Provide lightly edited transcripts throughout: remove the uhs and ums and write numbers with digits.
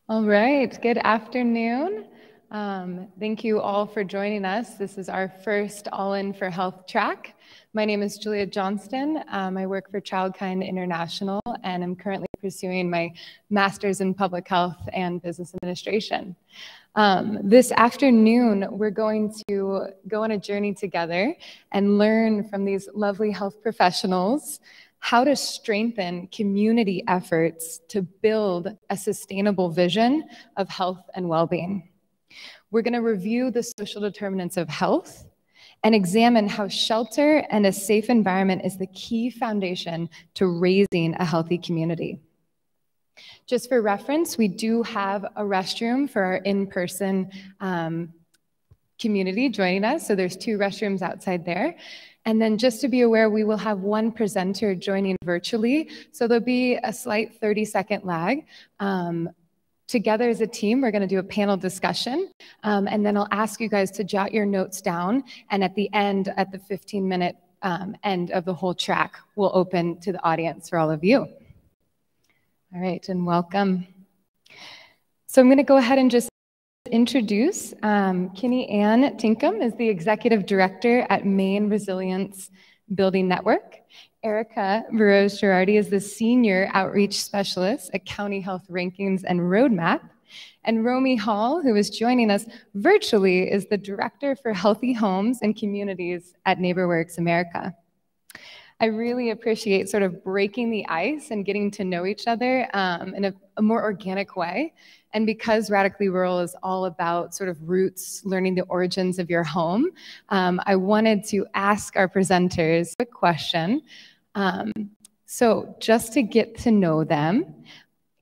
All right, good afternoon. Thank you all for joining us. This is our first All In for Health track. My name is Julia Johnston. I work for Childkind International, and I'm currently pursuing my master's in public health and business administration. This afternoon, we're going to go on a journey together and learn from these lovely health professionals how to strengthen community efforts to build a sustainable vision of health and well-being. We're going to review the social determinants of health and examine how shelter and a safe environment is the key foundation to raising a healthy community. Just for reference, we do have a restroom for our in-person community joining us. So there's 2 restrooms outside there. And then just to be aware, we will have one presenter joining virtually. So there'll be a slight 30-second lag. Together as a team, we're going to do a panel discussion. And then I'll ask you guys to jot your notes down. And at the end, at the 15-minute end of the whole track, we'll open to the audience for all of you. All right, and welcome. So I'm going to go ahead and just introduce Kini-Ana Tinkham is the Executive Director at Maine Resilience Building Network. Ericka Burroughs-Girardi is the Senior Outreach Specialist at County Health Rankings and Roadmap. And Romi Hall, who is joining us virtually, is the Director for Healthy Homes and Communities at NeighborWorks America. I really appreciate sort of breaking the ice and getting to know each other in a more organic way. And because Radically Rural is all about sort of roots, learning the origins of your home, I wanted to ask our presenters a quick question. So just to get to know them,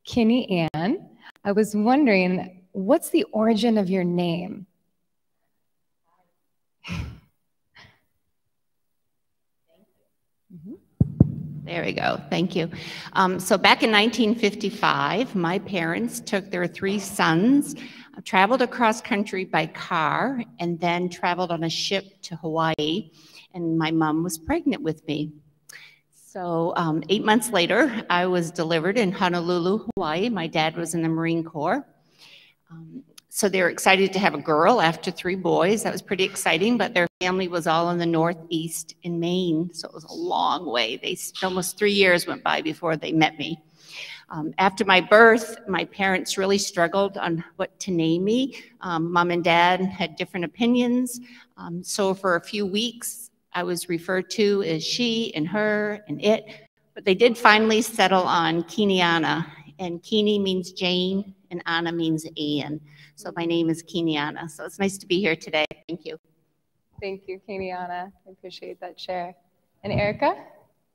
Kini-Ana, I was wondering, what's the origin of your name? There we go. Thank you. So back in 1955, my parents took their 3 sons, traveled across country by car, and then traveled on a ship to Hawaii. And my mom was pregnant with me. So 8 months later, I was delivered in Honolulu, Hawaii. My dad was in the Marine Corps. So they were excited to have a girl after 3 boys. That was pretty exciting, but their family was all in the Northeast in Maine, so it was a long way. Almost 3 years went by before they met me. After my birth, my parents really struggled on what to name me. Mom and Dad had different opinions. So for a few weeks, I was referred to as she and her and it, but they did finally settle on Kini-Ana, and Kini means Jane, and Ana means Anne. So my name is Kini-Ana. So it's nice to be here today. Thank you. Thank you, Kini-Ana. I appreciate that share. And Ericka?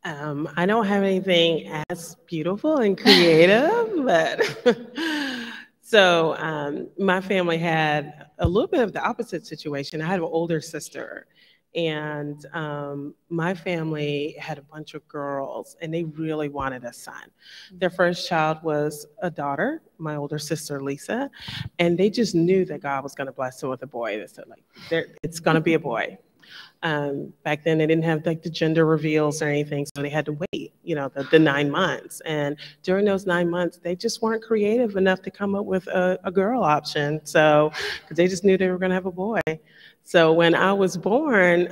I don't have anything as beautiful and creative, but so my family had a little bit of the opposite situation. I had an older sister, and my family had a bunch of girls, and they really wanted a son. Their first child was a daughter, my older sister, Lisa, and they just knew that God was going to bless them with a boy. They said, like, it's going to be a boy. Back then, they didn't have like the gender reveals or anything, so they had to wait, the 9 months. And during those 9 months, they just weren't creative enough to come up with a girl option. So, because they just knew they were going to have a boy. So when I was born,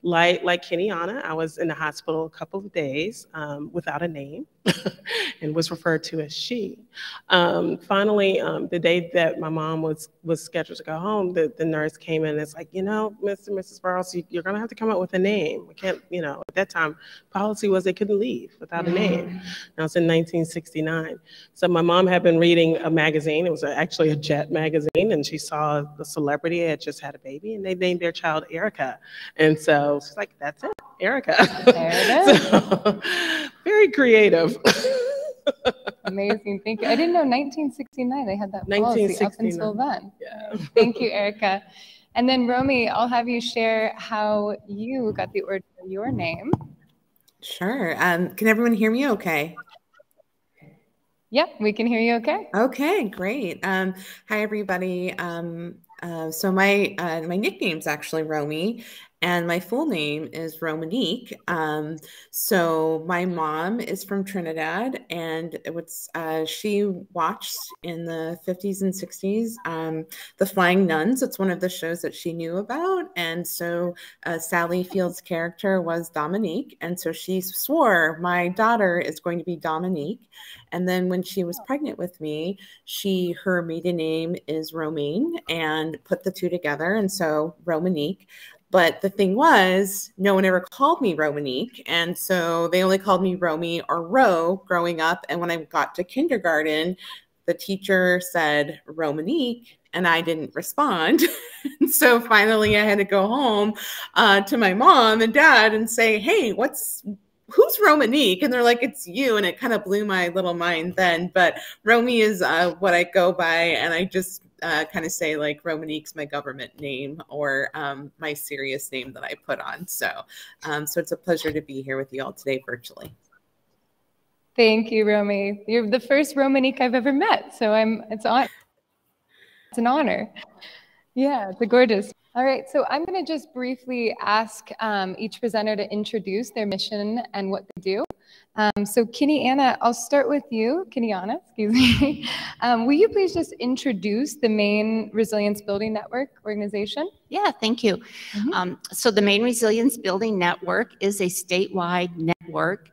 like Kini-Ana, I was in the hospital a couple of days without a name and was referred to as she. Finally, the day that my mom was scheduled to go home, the nurse came in and it's like, Mr. and Mrs. Burroughs, you're going to have to come up with a name. We can't, at that time, policy was they couldn't leave without a name. Now it's in 1969. So my mom had been reading a magazine. It was actually a Jet magazine, and she saw the celebrity had just had a baby, and they named their child Ericka. And so she's like, that's it, Ericka. There it is. So, very creative. Amazing. Thank you. I didn't know 1969 they had that policy up until then. Yeah. Thank you, Ericka. And then Romi, I'll have you share how you got the origin of your name. Sure. Can everyone hear me okay? Yep, we can hear you okay. Okay, great. Hi, everybody. So my nickname's actually Romi, and my full name is Romanique. So my mom is from Trinidad, and she watched in the 50s and 60s The Flying Nuns. It's one of the shows that she knew about, and so Sally Field's character was Dominique, and so she swore my daughter is going to be Dominique. And then when she was pregnant with me, her maiden name is Romaine, and put the two together, and so Romanique. But the thing was, no one ever called me Romanique, and so they only called me Romy or Ro growing up. And when I got to kindergarten, the teacher said Romanique, and I didn't respond. So finally, I had to go home to my mom and dad and say, "Hey, who's Romanique?" And they're like, "It's you." And it kind of blew my little mind then. But Romy is what I go by, and I just kind of say like Romanique's my government name, or my serious name that I put on. So it's a pleasure to be here with you all today virtually. Thank you, Romy. You're the first Romanique I've ever met, so it's an honor. Yeah, it's gorgeous. All right, so I'm going to just briefly ask each presenter to introduce their mission and what they do. So Kini-Ana, I'll start with you. Kini-Ana, excuse me. Will you please just introduce the Maine Resilience Building Network organization? Yeah, thank you. So the Maine Resilience Building Network is a statewide network.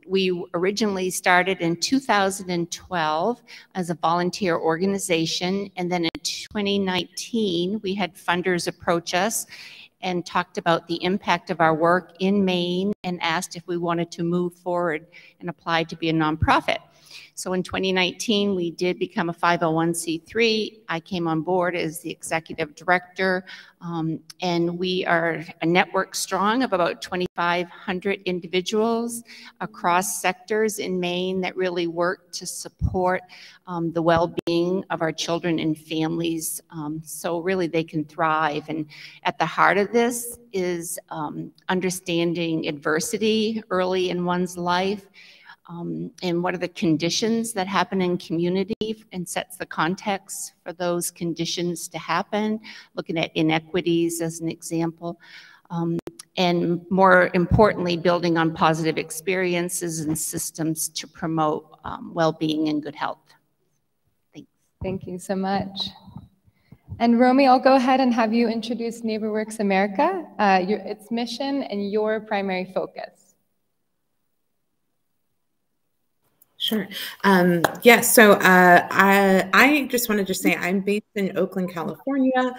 We originally started in 2012 as a volunteer organization, and then in 2019, we had funders approach us and talked about the impact of our work in Maine and asked if we wanted to move forward and apply to be a nonprofit. So in 2019, we did become a 501c3. I came on board as the executive director, and we are a network strong of about 2,500 individuals across sectors in Maine that really work to support the well-being of our children and families, so really they can thrive. And at the heart of this is understanding adversity early in one's life, and what are the conditions that happen in community, and sets the context for those conditions to happen, looking at inequities as an example, and more importantly, building on positive experiences and systems to promote well-being and good health. Thanks. Thank you so much. And Romy, I'll go ahead and have you introduce NeighborWorks America, its mission and your primary focus. Sure. Yeah, so I just wanted to say I'm based in Oakland, California,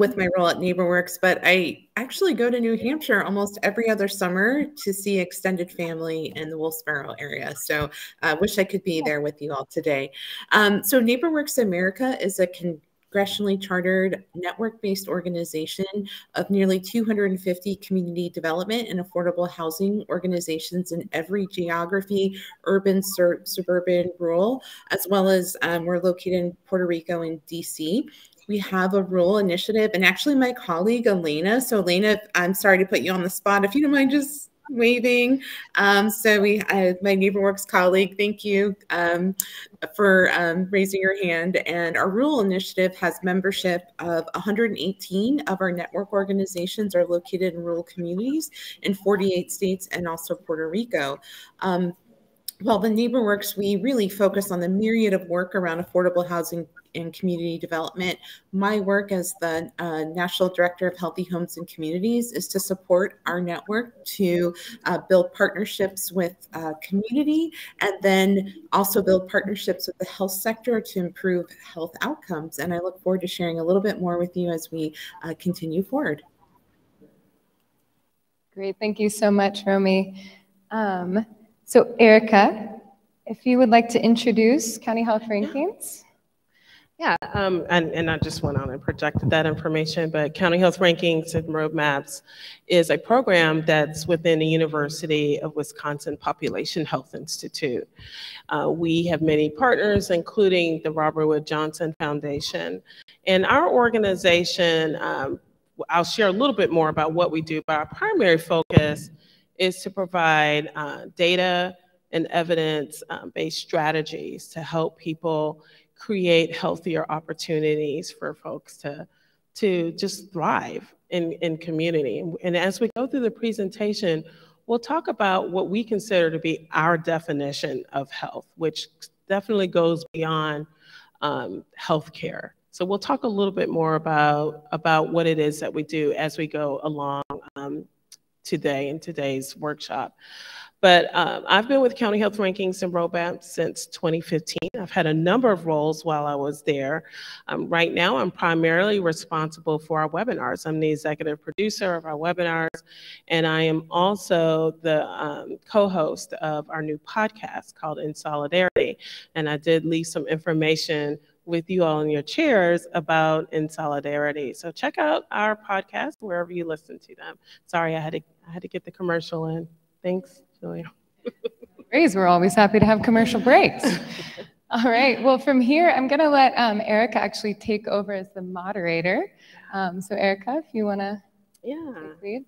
with my role at NeighborWorks, but I actually go to New Hampshire almost every other summer to see extended family in the Wilkes-Barre area. So I wish I could be there with you all today. So NeighborWorks America is a congressionally chartered network-based organization of nearly 250 community development and affordable housing organizations in every geography, urban, suburban, rural, as well as we're located in Puerto Rico and DC. We have a rural initiative, and actually my colleague Elena, so Elena, I'm sorry to put you on the spot, if you don't mind just waving. So my NeighborWorks colleague, thank you for raising your hand. And our rural initiative has membership of 118 of our network organizations are located in rural communities in 48 states and also Puerto Rico. Well, the NeighborWorks, we really focus on the myriad of work around affordable housing and community development. My work as the National Director of Healthy Homes and Communities is to support our network to build partnerships with community, and then also build partnerships with the health sector to improve health outcomes. And I look forward to sharing a little bit more with you as we continue forward. Great, thank you so much, Romy. So Ericka, if you would like to introduce County Health Rankings. Yeah, and I just went on and projected that information, but County Health Rankings and Roadmaps is a program that's within the University of Wisconsin Population Health Institute. We have many partners, including the Robert Wood Johnson Foundation. And our organization, I'll share a little bit more about what we do, but our primary focus is to provide data and evidence-based strategies to help people create healthier opportunities for folks to just thrive in community. And as we go through the presentation, we'll talk about what we consider to be our definition of health, which definitely goes beyond healthcare. So we'll talk a little bit more about what it is that we do as we go along today in today's workshop. But I've been with County Health Rankings and Roadmap since 2015. I've had a number of roles while I was there. Right now, I'm primarily responsible for our webinars. I'm the executive producer of our webinars, and I am also the co-host of our new podcast called In Solidarity. And I did leave some information with you all in your chairs about In Solidarity. So check out our podcast wherever you listen to them. Sorry, I had to get the commercial in. Thanks, Julia. We're always happy to have commercial breaks. All right, well, from here, I'm gonna let Ericka actually take over as the moderator. So Ericka, if you wanna lead.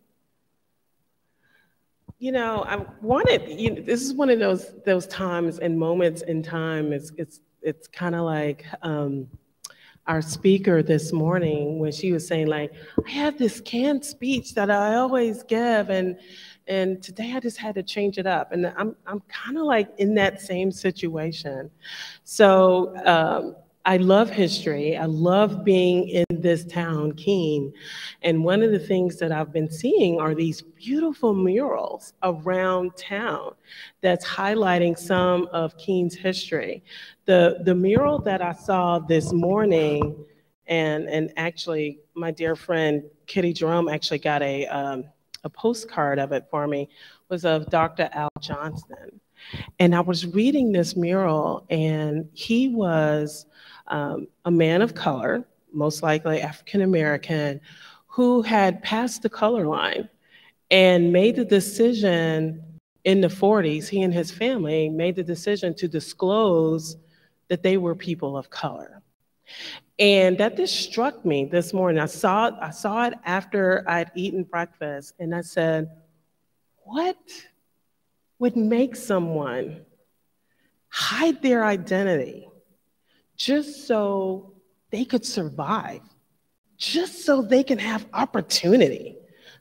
You know, I wanted, this is one of those times and moments in time, it's kind of like our speaker this morning when she was saying, like, I have this canned speech that I always give, and today I just had to change it up. And I'm kind of like in that same situation. So I love history. I love being in this town, Keene. And one of the things that I've been seeing are these beautiful murals around town that's highlighting some of Keene's history. The mural that I saw this morning, and actually my dear friend Kitty Jerome actually got a postcard of it for me, was of Dr. Al Johnston. And I was reading this mural, and he was a man of color, most likely African American, who had passed the color line and made the decision in the 40s, he and his family made the decision to disclose that they were people of color. And that just struck me this morning. I saw it after I'd eaten breakfast, and I said, what would make someone hide their identity just so they could survive, just so they can have opportunity,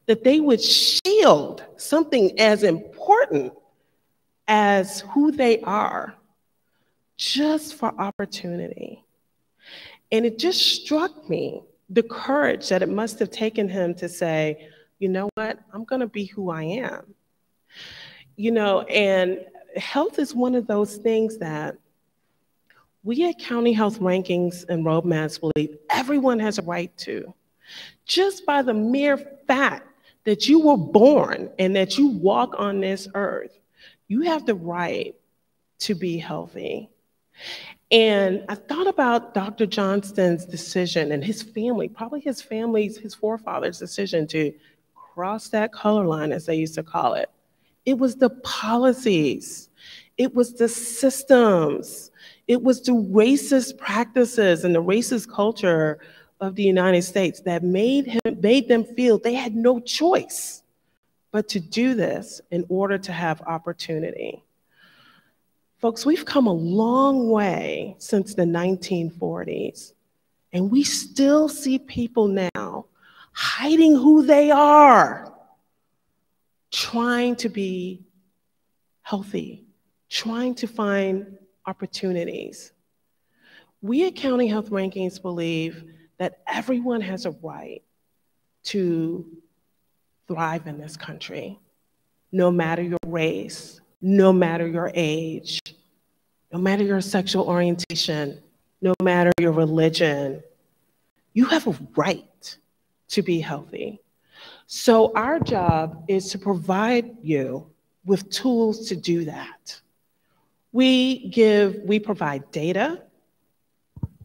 that they would shield something as important as who they are just for opportunity? And it just struck me, the courage that it must have taken him to say, you know what, I'm gonna be who I am. You know, and health is one of those things that we at County Health Rankings and Roadmaps believe everyone has a right to. Just by the mere fact that you were born and that you walk on this earth, you have the right to be healthy. And I thought about Dr. Johnston's decision and his family, probably his family's, his forefathers' decision to cross that color line, as they used to call it. It was the policies, it was the systems, it was the racist practices and the racist culture of the United States that made them feel they had no choice but to do this in order to have opportunity. Folks, we've come a long way since the 1940s, and we still see people now hiding who they are, trying to be healthy, trying to find opportunities. We at County Health Rankings believe that everyone has a right to thrive in this country, no matter your race, no matter your age, no matter your sexual orientation, no matter your religion. You have a right to be healthy. So our job is to provide you with tools to do that. We provide data,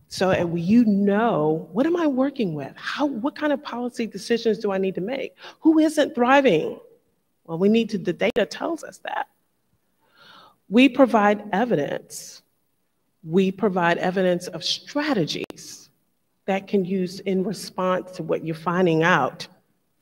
so you know, what am I working with? What kind of policy decisions do I need to make? Who isn't thriving? Well, the data tells us that. We provide evidence. We provide evidence of strategies that can use in response to what you're finding out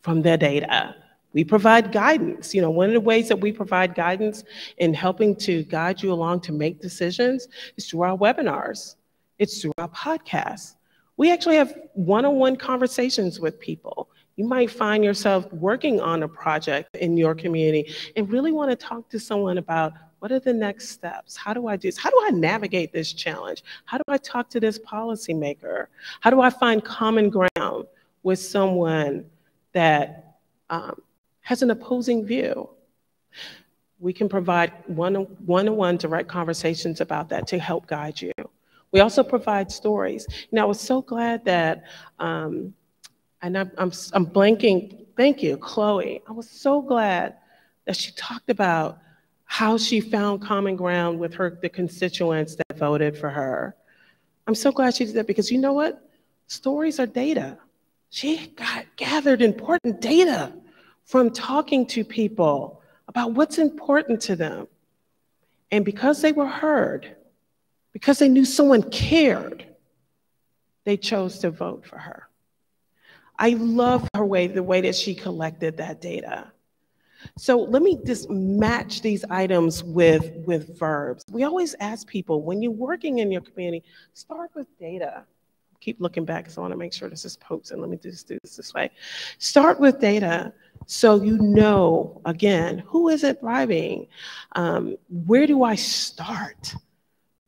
from the data. We provide guidance. You know, one of the ways that we provide guidance in helping to guide you along to make decisions is through our webinars. It's through our podcasts. We actually have one-on-one conversations with people, You might find yourself working on a project in your community and really want to talk to someone about what are the next steps? How do I do this? How do I navigate this challenge? How do I talk to this policymaker? How do I find common ground with someone that has an opposing view? We can provide one-on-one direct conversations about that to help guide you. We also provide stories. Now, I was so glad that, and I'm blanking, thank you, Chloe. I was so glad that she talked about how she found common ground with the constituents that voted for her. I'm so glad she did that, because you know what? Stories are data. She gathered important data from talking to people about what's important to them. And because they were heard, because they knew someone cared, they chose to vote for her. I love the way that she collected that data. So let me just match these items with verbs. We always ask people, when you're working in your community, start with data. Keep looking back, because I want to make sure this is posted. Let me just do this way. Start with data, so you know, again, who isn't thriving? Where do I start?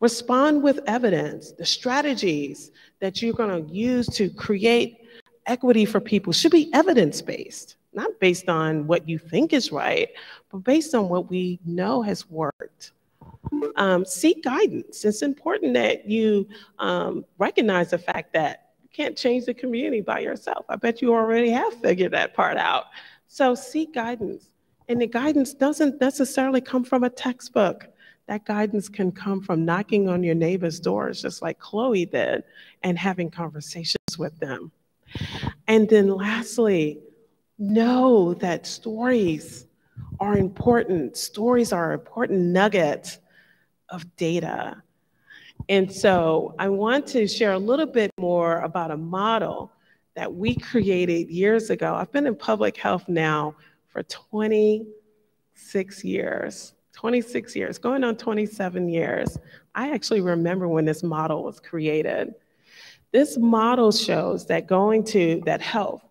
Respond with evidence. The strategies that you're going to use to create equity for people should be evidence-based, not based on what you think is right, but based on what we know has worked. Seek guidance. It's important that you recognize the fact that you can't change the community by yourself. I bet you already have figured that part out. So seek guidance. And the guidance doesn't necessarily come from a textbook. That guidance can come from knocking on your neighbor's doors, just like Chloe did, and having conversations with them. And then lastly, know that stories are important. Stories are important nuggets of data. And so I want to share a little bit more about a model that we created years ago. I've been in public health now for 26 years, going on 27 years. I actually remember when this model was created. This model shows that health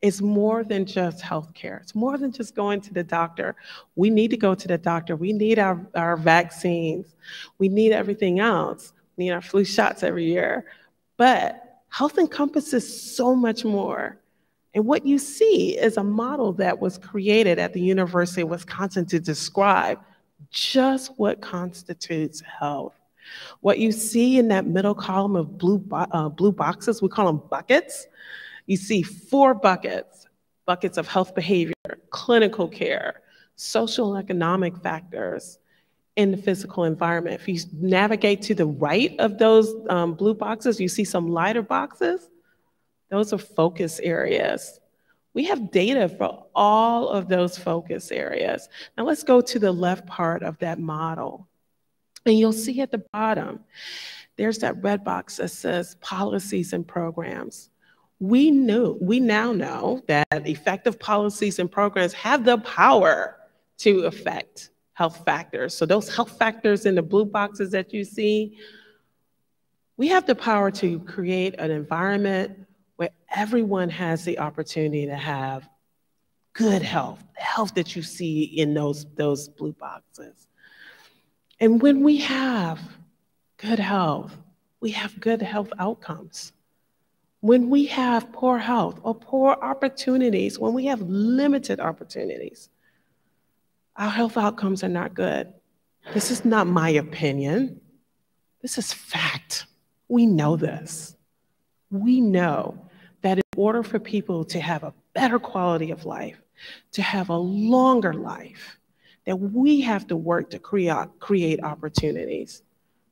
is more than just healthcare. It's more than just going to the doctor. We need to go to the doctor. We need our vaccines. We need everything else. We need our flu shots every year. But health encompasses so much more. And what you see is a model that was created at the University of Wisconsin to describe just what constitutes health. What you see in that middle column of blue boxes, we call them buckets. You see 4 buckets of health behavior, clinical care, social and economic factors in the physical environment. If you navigate to the right of those blue boxes, you see some lighter boxes. Those are focus areas. We have data for all of those focus areas. Now let's go to the left part of that model. And you'll see at the bottom, there's that red box that says policies and programs. We now know that effective policies and programs have the power to affect health factors. So those health factors in the blue boxes that you see, we have the power to create an environment where everyone has the opportunity to have good health, the health that you see in those blue boxes. And when we have good health, we have good health outcomes. When we have poor health or poor opportunities, when we have limited opportunities, our health outcomes are not good. This is not my opinion. This is fact. We know this. We know that in order for people to have a better quality of life, to have a longer life, that we have to work to create opportunities.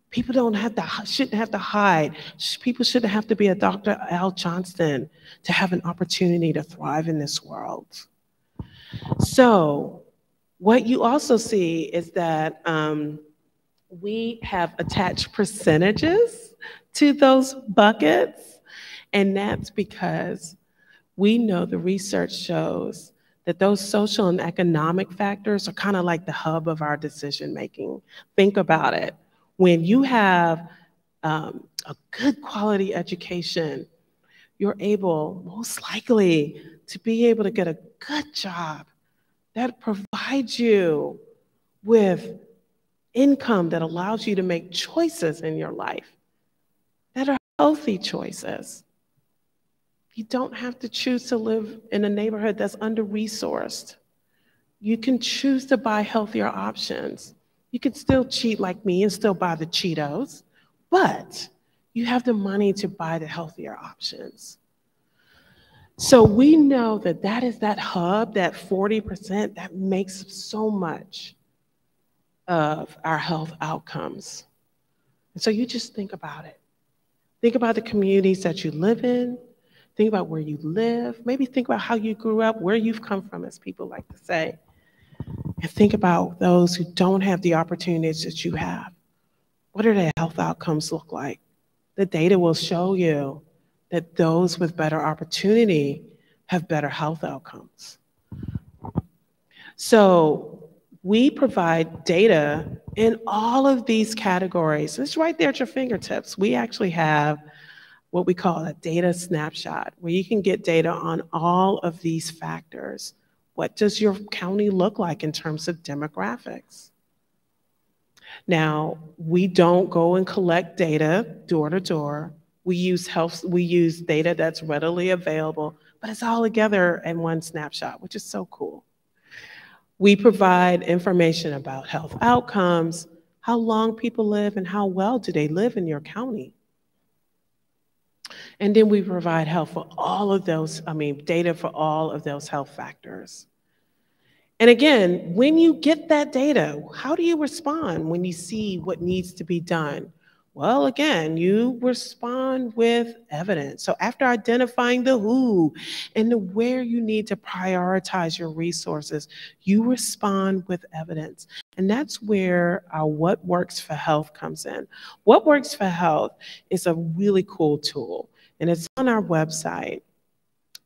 People shouldn't have to hide. People shouldn't have to be a Dr. Al Johnston to have an opportunity to thrive in this world. So what you also see is that we have attached percentages to those buckets, and that's because we know the research shows that those social and economic factors are kind of like the hub of our decision making. Think about it. When you have a good quality education, you're able, most likely, to be able to get a good job that provides you with income that allows you to make choices in your life that are healthy choices. You don't have to choose to live in a neighborhood that's under-resourced. You can choose to buy healthier options. You can still cheat like me and still buy the Cheetos, but you have the money to buy the healthier options. So we know that that is that hub, that 40% that makes so much of our health outcomes. And so you just think about it. Think about the communities that you live in. Think about where you live. Maybe think about how you grew up, where you've come from, as people like to say. And think about those who don't have the opportunities that you have. What do their health outcomes look like? The data will show you that those with better opportunity have better health outcomes. So we provide data in all of these categories. It's right there at your fingertips. We actually have what we call a data snapshot, where you can get data on all of these factors. What does your county look like in terms of demographics? Now, we don't go and collect data door to door. We use data that's readily available, but it's all together in one snapshot, which is so cool. We provide information about health outcomes, how long people live, and how well do they live in your county. And then we provide data for all of those health factors. And again, when you get that data, how do you respond when you see what needs to be done? Well, again, you respond with evidence. So after identifying the who and the where you need to prioritize your resources, you respond with evidence. And that's where our What Works for Health comes in. What Works for Health is a really cool tool, and it's on our website.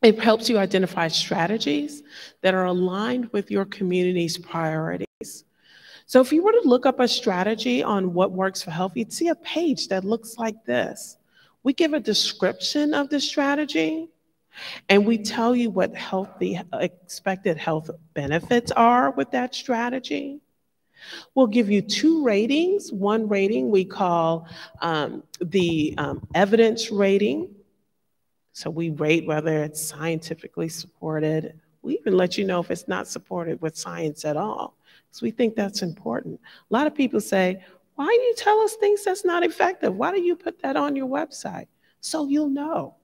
It helps you identify strategies that are aligned with your community's priorities. So if you were to look up a strategy on What Works for Health, you'd see a page that looks like this. We give a description of the strategy, and we tell you what the expected health benefits are with that strategy. We'll give you 2 ratings. One rating we call the evidence rating. So we rate whether it's scientifically supported. We even let you know if it's not supported with science at all, because we think that's important. A lot of people say, why do you tell us things that's not effective? Why do you put that on your website? So you'll know.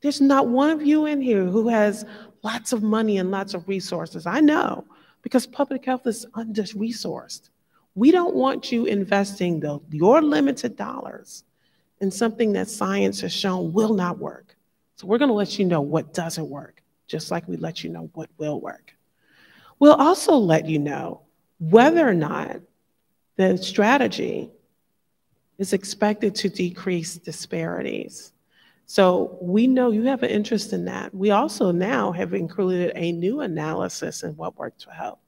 There's not one of you in here who has lots of money and lots of resources. I know, because public health is under-resourced. We don't want you investing your limited dollars in something that science has shown will not work. So we're gonna let you know what doesn't work, just like we let you know what will work. We'll also let you know whether or not the strategy is expected to decrease disparities. So we know you have an interest in that. We also now have included a new analysis in What Works for Health,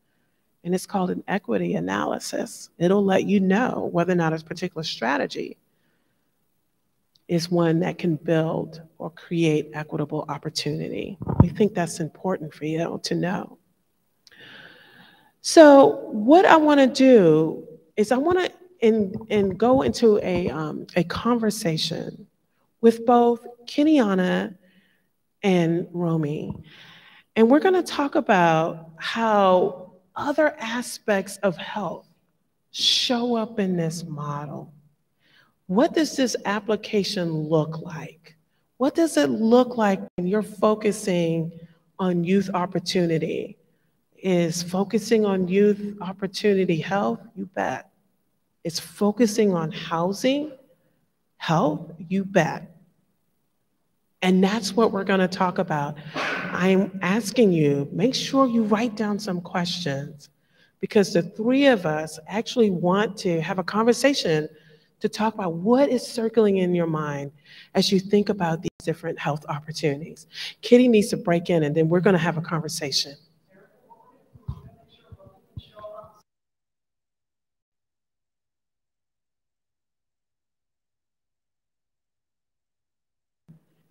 and it's called an equity analysis. It'll let you know whether or not a particular strategy is one that can build or create equitable opportunity. We think that's important for you to know. So what I want to do is I want to go into a conversation with both Kini-Ana and Romi. And we're going to talk about how other aspects of health show up in this model. What does this application look like? What does it look like when you're focusing on youth opportunity? Is focusing on youth opportunity health? You bet. It's focusing on housing, health? You bet. And that's what we're going to talk about. I'm asking you, make sure you write down some questions, because the 3 of us actually want to have a conversation to talk about what is circling in your mind as you think about these different health opportunities. Kitty needs to break in, and then we're going to have a conversation.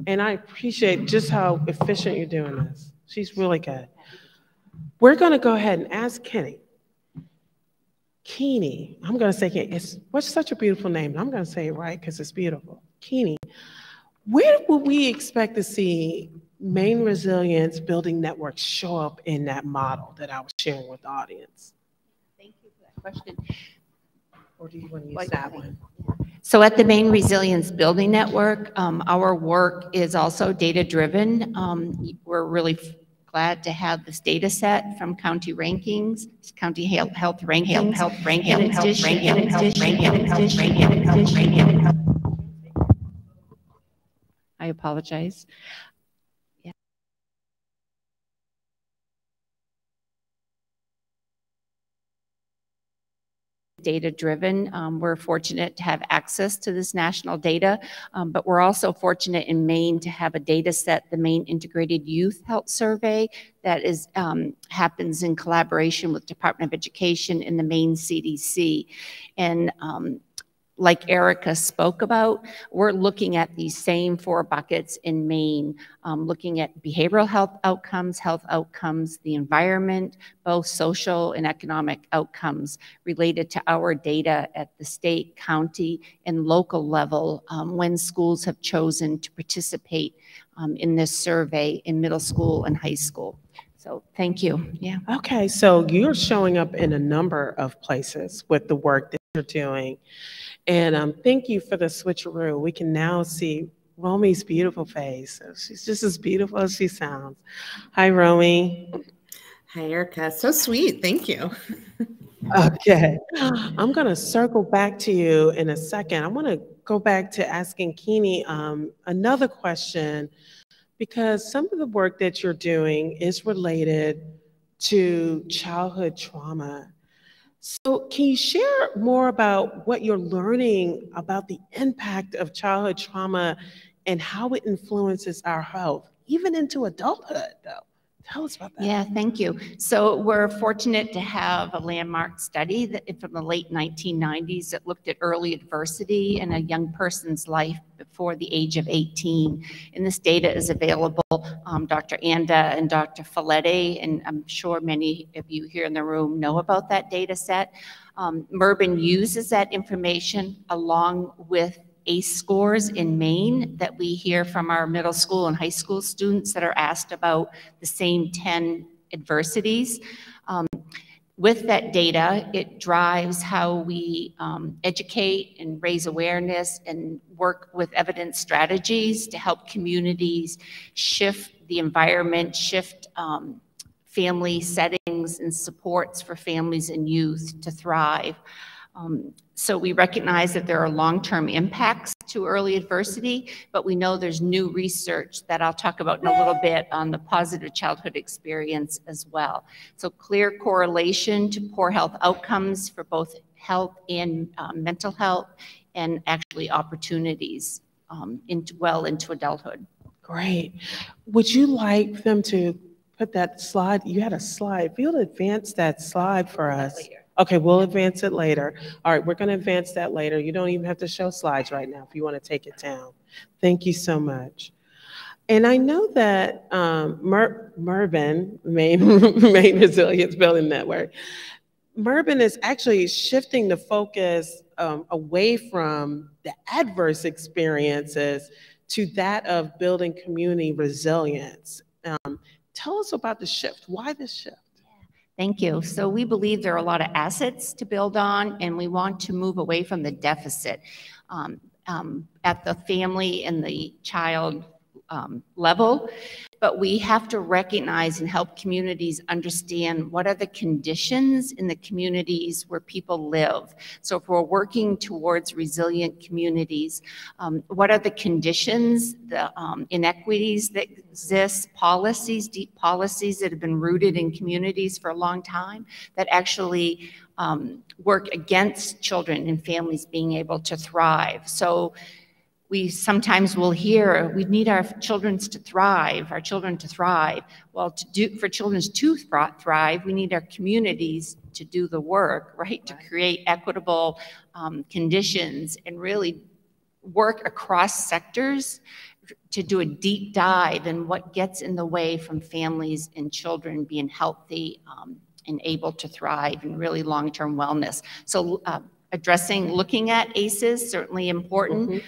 And I appreciate just how efficient you're doing this. She's really good. We're going to go ahead and ask Kenny. Kini, I'm going to say Kini. What's such a beautiful name? I'm going to say it right because it's beautiful. Kini, where would we expect to see Maine Resilience Building Network show up in that model that I was sharing with the audience? Thank you for that question. Or do you want to use that one? So at the Maine Resilience Building Network, our work is also data-driven. We're really glad to have this data set from county rankings, county health rankings, I apologize. Data-driven. We're fortunate to have access to this national data, but we're also fortunate in Maine to have a data set, the Maine Integrated Youth Health Survey, that is happens in collaboration with Department of Education and the Maine CDC. And like Ericka spoke about, we're looking at these same 4 buckets in Maine, looking at behavioral health outcomes, the environment, both social and economic outcomes related to our data at the state, county, and local level when schools have chosen to participate in this survey in middle school and high school. So thank you. Yeah. Okay, so you're showing up in a number of places with the work that you're doing. And thank you for the switcheroo. We can now see Romi's beautiful face. She's just as beautiful as she sounds. Hi, Romi. Hi, Ericka. So sweet. Thank you. Okay. I'm going to circle back to you in a second. I want to go back to asking Kini another question, because some of the work that you're doing is related to childhood trauma. So can you share more about what you're learning about the impact of childhood trauma and how it influences our health, even into adulthood, though? Tell us about that. Yeah, thank you. So we're fortunate to have a landmark study that from the late 1990s that looked at early adversity in a young person's life before the age of 18. And this data is available. Dr. Anda and Dr. Folletti, and I'm sure many of you here in the room know about that data set. Merben uses that information along with ACE scores in Maine that we hear from our middle school and high school students that are asked about the same 10 adversities. With that data, it drives how we educate and raise awareness and work with evidence strategies to help communities shift the environment, shift family settings and supports for families and youth to thrive. So we recognize that there are long-term impacts to early adversity, but we know there's new research that I'll talk about in a little bit on the positive childhood experience as well. So clear correlation to poor health outcomes for both health and mental health, and actually opportunities into adulthood. Great. Would you like them to put that slide? You had a slide. If you'll advance that slide for us. Okay, we'll advance it later. All right, we're going to advance that later. You don't even have to show slides right now if you want to take it down. Thank you so much. And I know that Merben, Maine Resilience Building Network, Merben is actually shifting the focus away from the adverse experiences to that of building community resilience. Tell us about the shift. Why this shift? Thank you. So we believe there are a lot of assets to build on, and we want to move away from the deficit at the family and the child level. But we have to recognize and help communities understand what are the conditions in the communities where people live. So if we're working towards resilient communities, what are the conditions, the inequities that exist, policies, deep policies that have been rooted in communities for a long time that actually work against children and families being able to thrive. So we sometimes will hear, we need our children to thrive. Well, for children to thrive, we need our communities to do the work, right? To create equitable conditions and really work across sectors to do a deep dive in what gets in the way from families and children being healthy and able to thrive and really long-term wellness. So looking at ACEs, certainly important,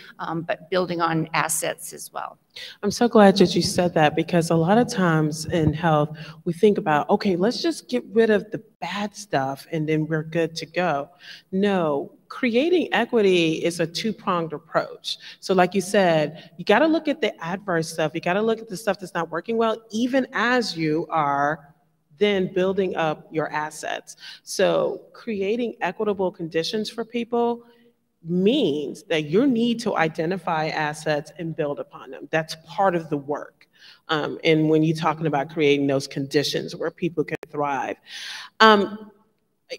but building on assets as well. I'm so glad that you said that, because a lot of times in health, we think about, okay, let's just get rid of the bad stuff and then we're good to go. No, creating equity is a two-pronged approach. So like you said, you got to look at the adverse stuff. You got to look at the stuff that's not working well, even as you are then building up your assets. So creating equitable conditions for people means that you need to identify assets and build upon them. That's part of the work. And when you're talking about creating those conditions where people can thrive.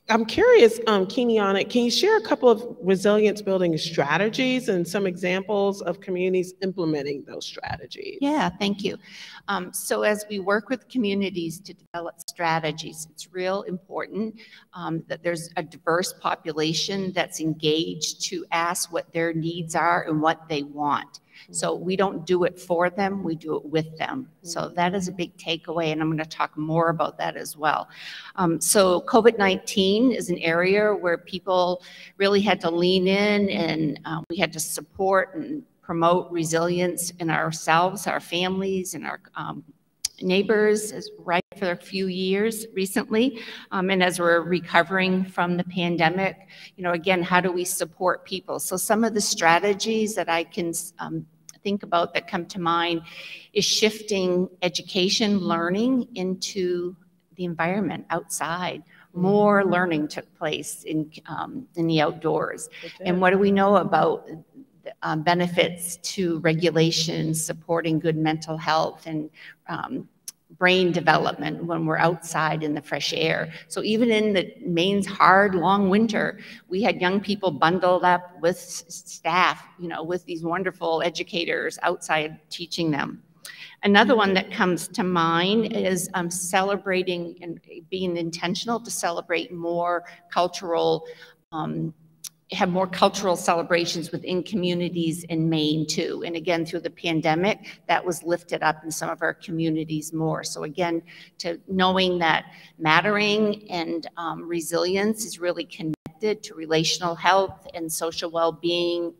I'm curious, Kini-Ana, can you share a couple of resilience building strategies and some examples of communities implementing those strategies? Yeah, thank you. So as we work with communities to develop strategies, it's real important that there's a diverse population that's engaged to ask what their needs are and what they want. So we don't do it for them, we do it with them. So that is a big takeaway, and I'm going to talk more about that as well. So COVID-19 is an area where people really had to lean in, and we had to support and promote resilience in ourselves, our families, and our neighbors, right, for a few years recently. And as we're recovering from the pandemic, again, how do we support people? So some of the strategies that I can think about that come to mind is shifting education, learning into the environment outside. More learning took place in the outdoors. And what do we know about benefits to regulation, supporting good mental health and brain development when we're outside in the fresh air? So even in the Maine's hard, long winter, we had young people bundled up with staff, with these wonderful educators outside teaching them. Another one that comes to mind is celebrating and being intentional to celebrate more cultural have more cultural celebrations within communities in Maine too. And again, through the pandemic, that was lifted up in some of our communities more. So again, to knowing that mattering and resilience is really connected to relational health and social well-being.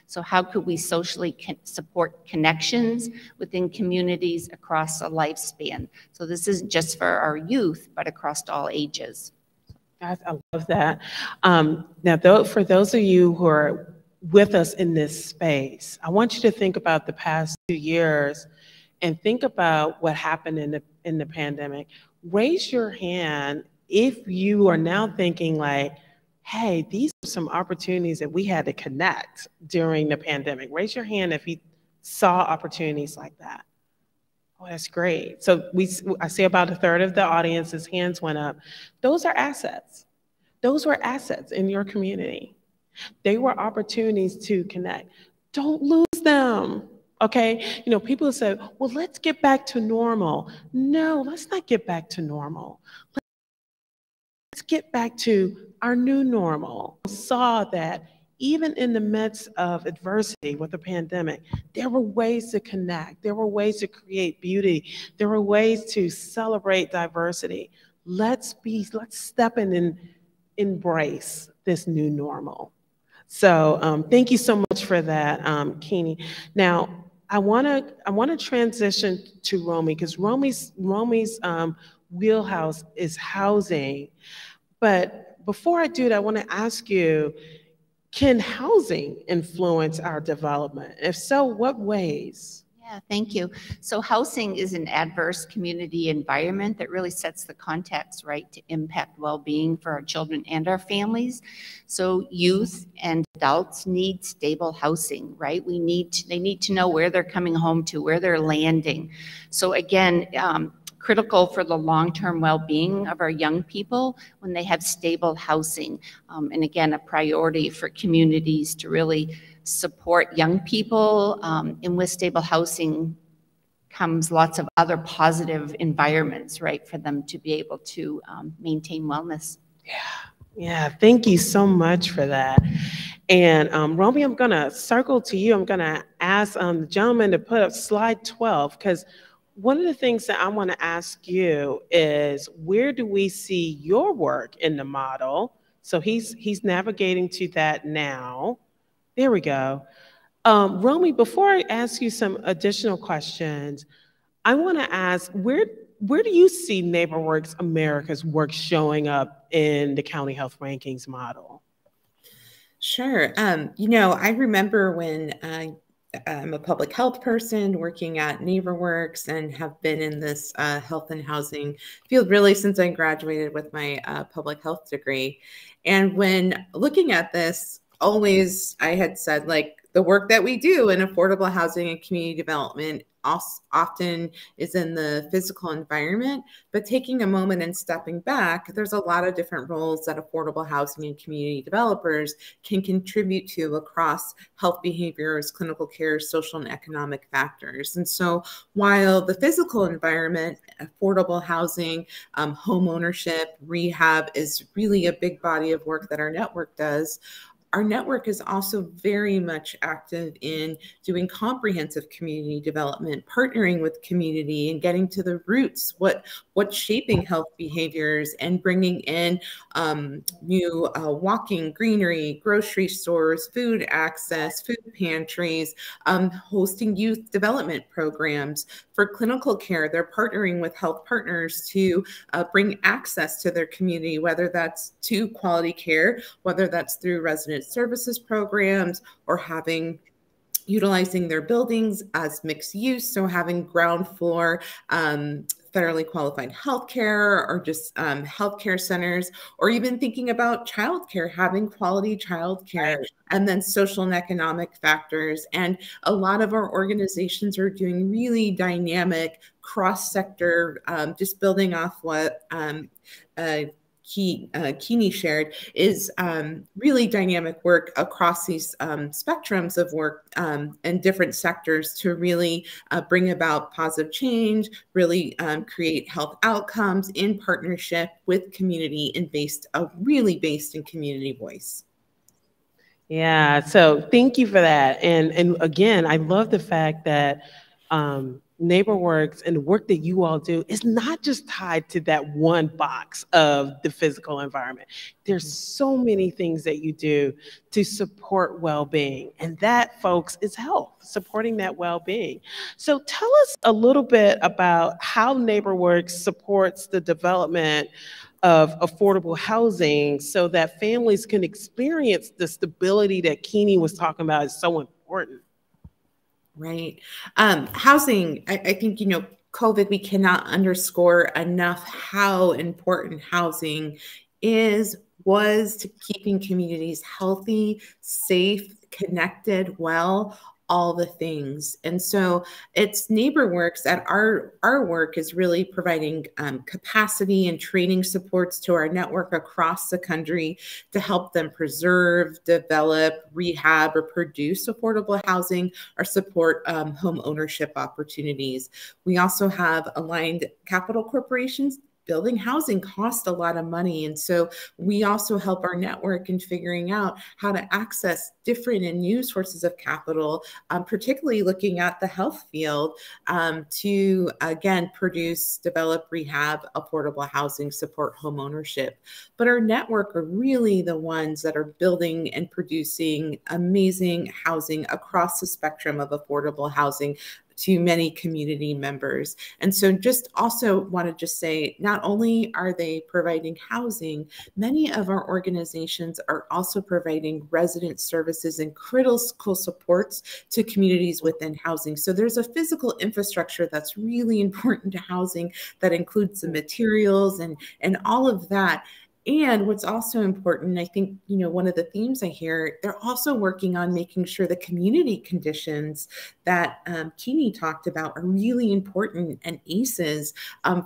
So how could we socially support connections within communities across a lifespan? So this isn't just for our youth, but across all ages. I love that. Now, for those of you who are with us in this space, I want you to think about the past 2 years and think about what happened in the pandemic. Raise your hand if you are now thinking like, hey, these are some opportunities that we had to connect during the pandemic. Raise your hand if you saw opportunities like that. Oh, that's great. So I see about a third of the audience's hands went up. Those are assets. Those were assets in your community. They were opportunities to connect. Don't lose them, okay? People say, well, let's get back to normal. No, let's not get back to normal. Let's get back to our new normal. We saw that even in the midst of adversity with the pandemic, there were ways to connect. There were ways to create beauty. There were ways to celebrate diversity. Let's step in and embrace this new normal. So thank you so much for that, Kini. Now, I want to transition to Romi, because Romi's wheelhouse is housing. But before I do that, I want to ask you, can housing influence our development? If so, what ways? Yeah, thank you. So housing is an adverse community environment that really sets the context, right, to impact well-being for our children and our families. So youth and adults need stable housing, right? They need to know where they're coming home to, where they're landing. So again, critical for the long-term well-being of our young people when they have stable housing. And again, a priority for communities to really support young people. And with stable housing comes lots of other positive environments, right, for them to be able to maintain wellness. Yeah, thank you so much for that. And Romy, I'm going to circle to you. I'm going to ask the gentleman to put up slide 12, because one of the things that I want to ask you is, where do we see your work in the model? So he's navigating to that now. There we go. Romy, before I ask you some additional questions, I want to ask, where do you see NeighborWorks America's work showing up in the county health rankings model? Sure. I remember when I'm a public health person working at NeighborWorks and have been in this health and housing field really since I graduated with my public health degree. And when looking at this, always I had said, like, the work that we do in affordable housing and community development often is in the physical environment, but taking a moment and stepping back, there's a lot of different roles that affordable housing and community developers can contribute to across health behaviors, clinical care, social and economic factors. And so while the physical environment, affordable housing, home ownership, rehab is really a big body of work that our network does, our network is also very much active in doing comprehensive community development, partnering with community and getting to the roots, what's shaping health behaviors, and bringing in new walking, greenery, grocery stores, food access, food pantries, hosting youth development programs. For clinical care, they're partnering with health partners to bring access to their community, whether that's to quality care, whether that's through resident services programs, or utilizing their buildings as mixed use. So having ground floor federally qualified healthcare, or just healthcare centers, or even thinking about childcare, having quality childcare, and then social and economic factors. And a lot of our organizations are doing really dynamic cross-sector, just building off what Kini shared, is really dynamic work across these spectrums of work and different sectors to really bring about positive change, really create health outcomes in partnership with community and really based in community voice. Yeah, so thank you for that. And again, I love the fact that NeighborWorks and the work that you all do is not just tied to that one box of the physical environment. There's so many things that you do to support well-being, and that, folks, is health, supporting that well-being. So tell us a little bit about how NeighborWorks supports the development of affordable housing so that families can experience the stability that Kini was talking about is so important. Right. Housing, I think, COVID, we cannot underscore enough how important housing was to keeping communities healthy, safe, connected, well, all the things. And so it's NeighborWorks that our work is really providing capacity and training supports to our network across the country to help them preserve, develop, rehab, or produce affordable housing, or support home ownership opportunities. We also have aligned capital corporations. Building housing costs a lot of money. And so we also help our network in figuring out how to access different and new sources of capital, particularly looking at the health field, to, again, produce, develop, rehab, affordable housing, support home ownership. But our network are really the ones that are building and producing amazing housing across the spectrum of affordable housing to many community members. And so just also want to just say, not only are they providing housing, many of our organizations are also providing resident services and critical supports to communities within housing. So there's a physical infrastructure that's really important to housing that includes the materials and all of that. And what's also important, I think, one of the themes I hear, they're also working on making sure the community conditions that Kini talked about are really important and ACEs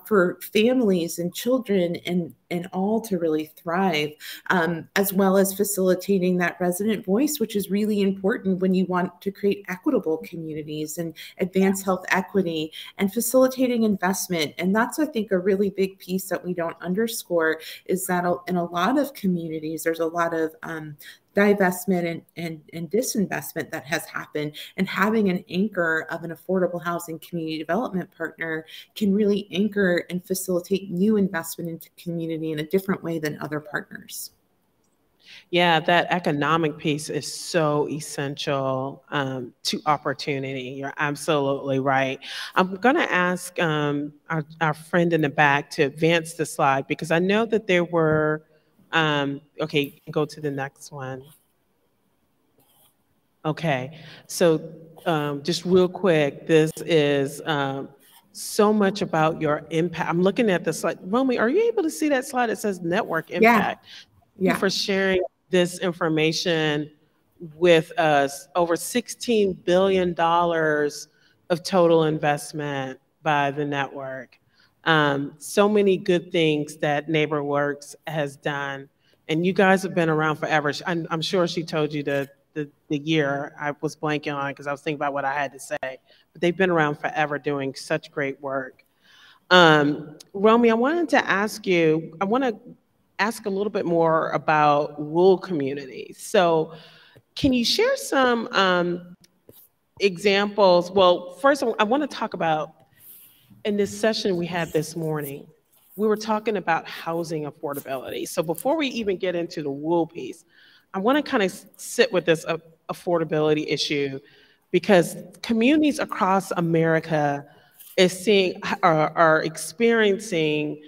for families and children and all to really thrive, as well as facilitating that resident voice, which is really important when you want to create equitable communities and advance health equity, and facilitating investment. And that's, I think, a really big piece that we don't underscore, is that in a lot of communities, there's a lot of divestment and disinvestment that has happened, and having an anchor of an affordable housing community development partner can really anchor and facilitate new investment into community in a different way than other partners. Yeah, that economic piece is so essential to opportunity. You're absolutely right. I'm going to ask our friend in the back to advance the slide, because I know that there were, okay, go to the next one. Okay, so just real quick, this is so much about your impact. I'm looking at the slide. Romi, are you able to see that slide? It says network impact. Yeah. Thank you for sharing this information with us. Over $16 billion of total investment by the network. So many good things that NeighborWorks has done. And you guys have been around forever. I'm sure she told you the year. I was blanking on it because I was thinking about what I had to say. But they've been around forever doing such great work. Romi, I wanted to ask you, I want to ask a little bit more about rural communities. So can you share some examples? Well, first I want to talk about, in this session we had this morning, we were talking about housing affordability. So before we even get into the rural piece, I want to kind of sit with this affordability issue, because communities across America are experiencing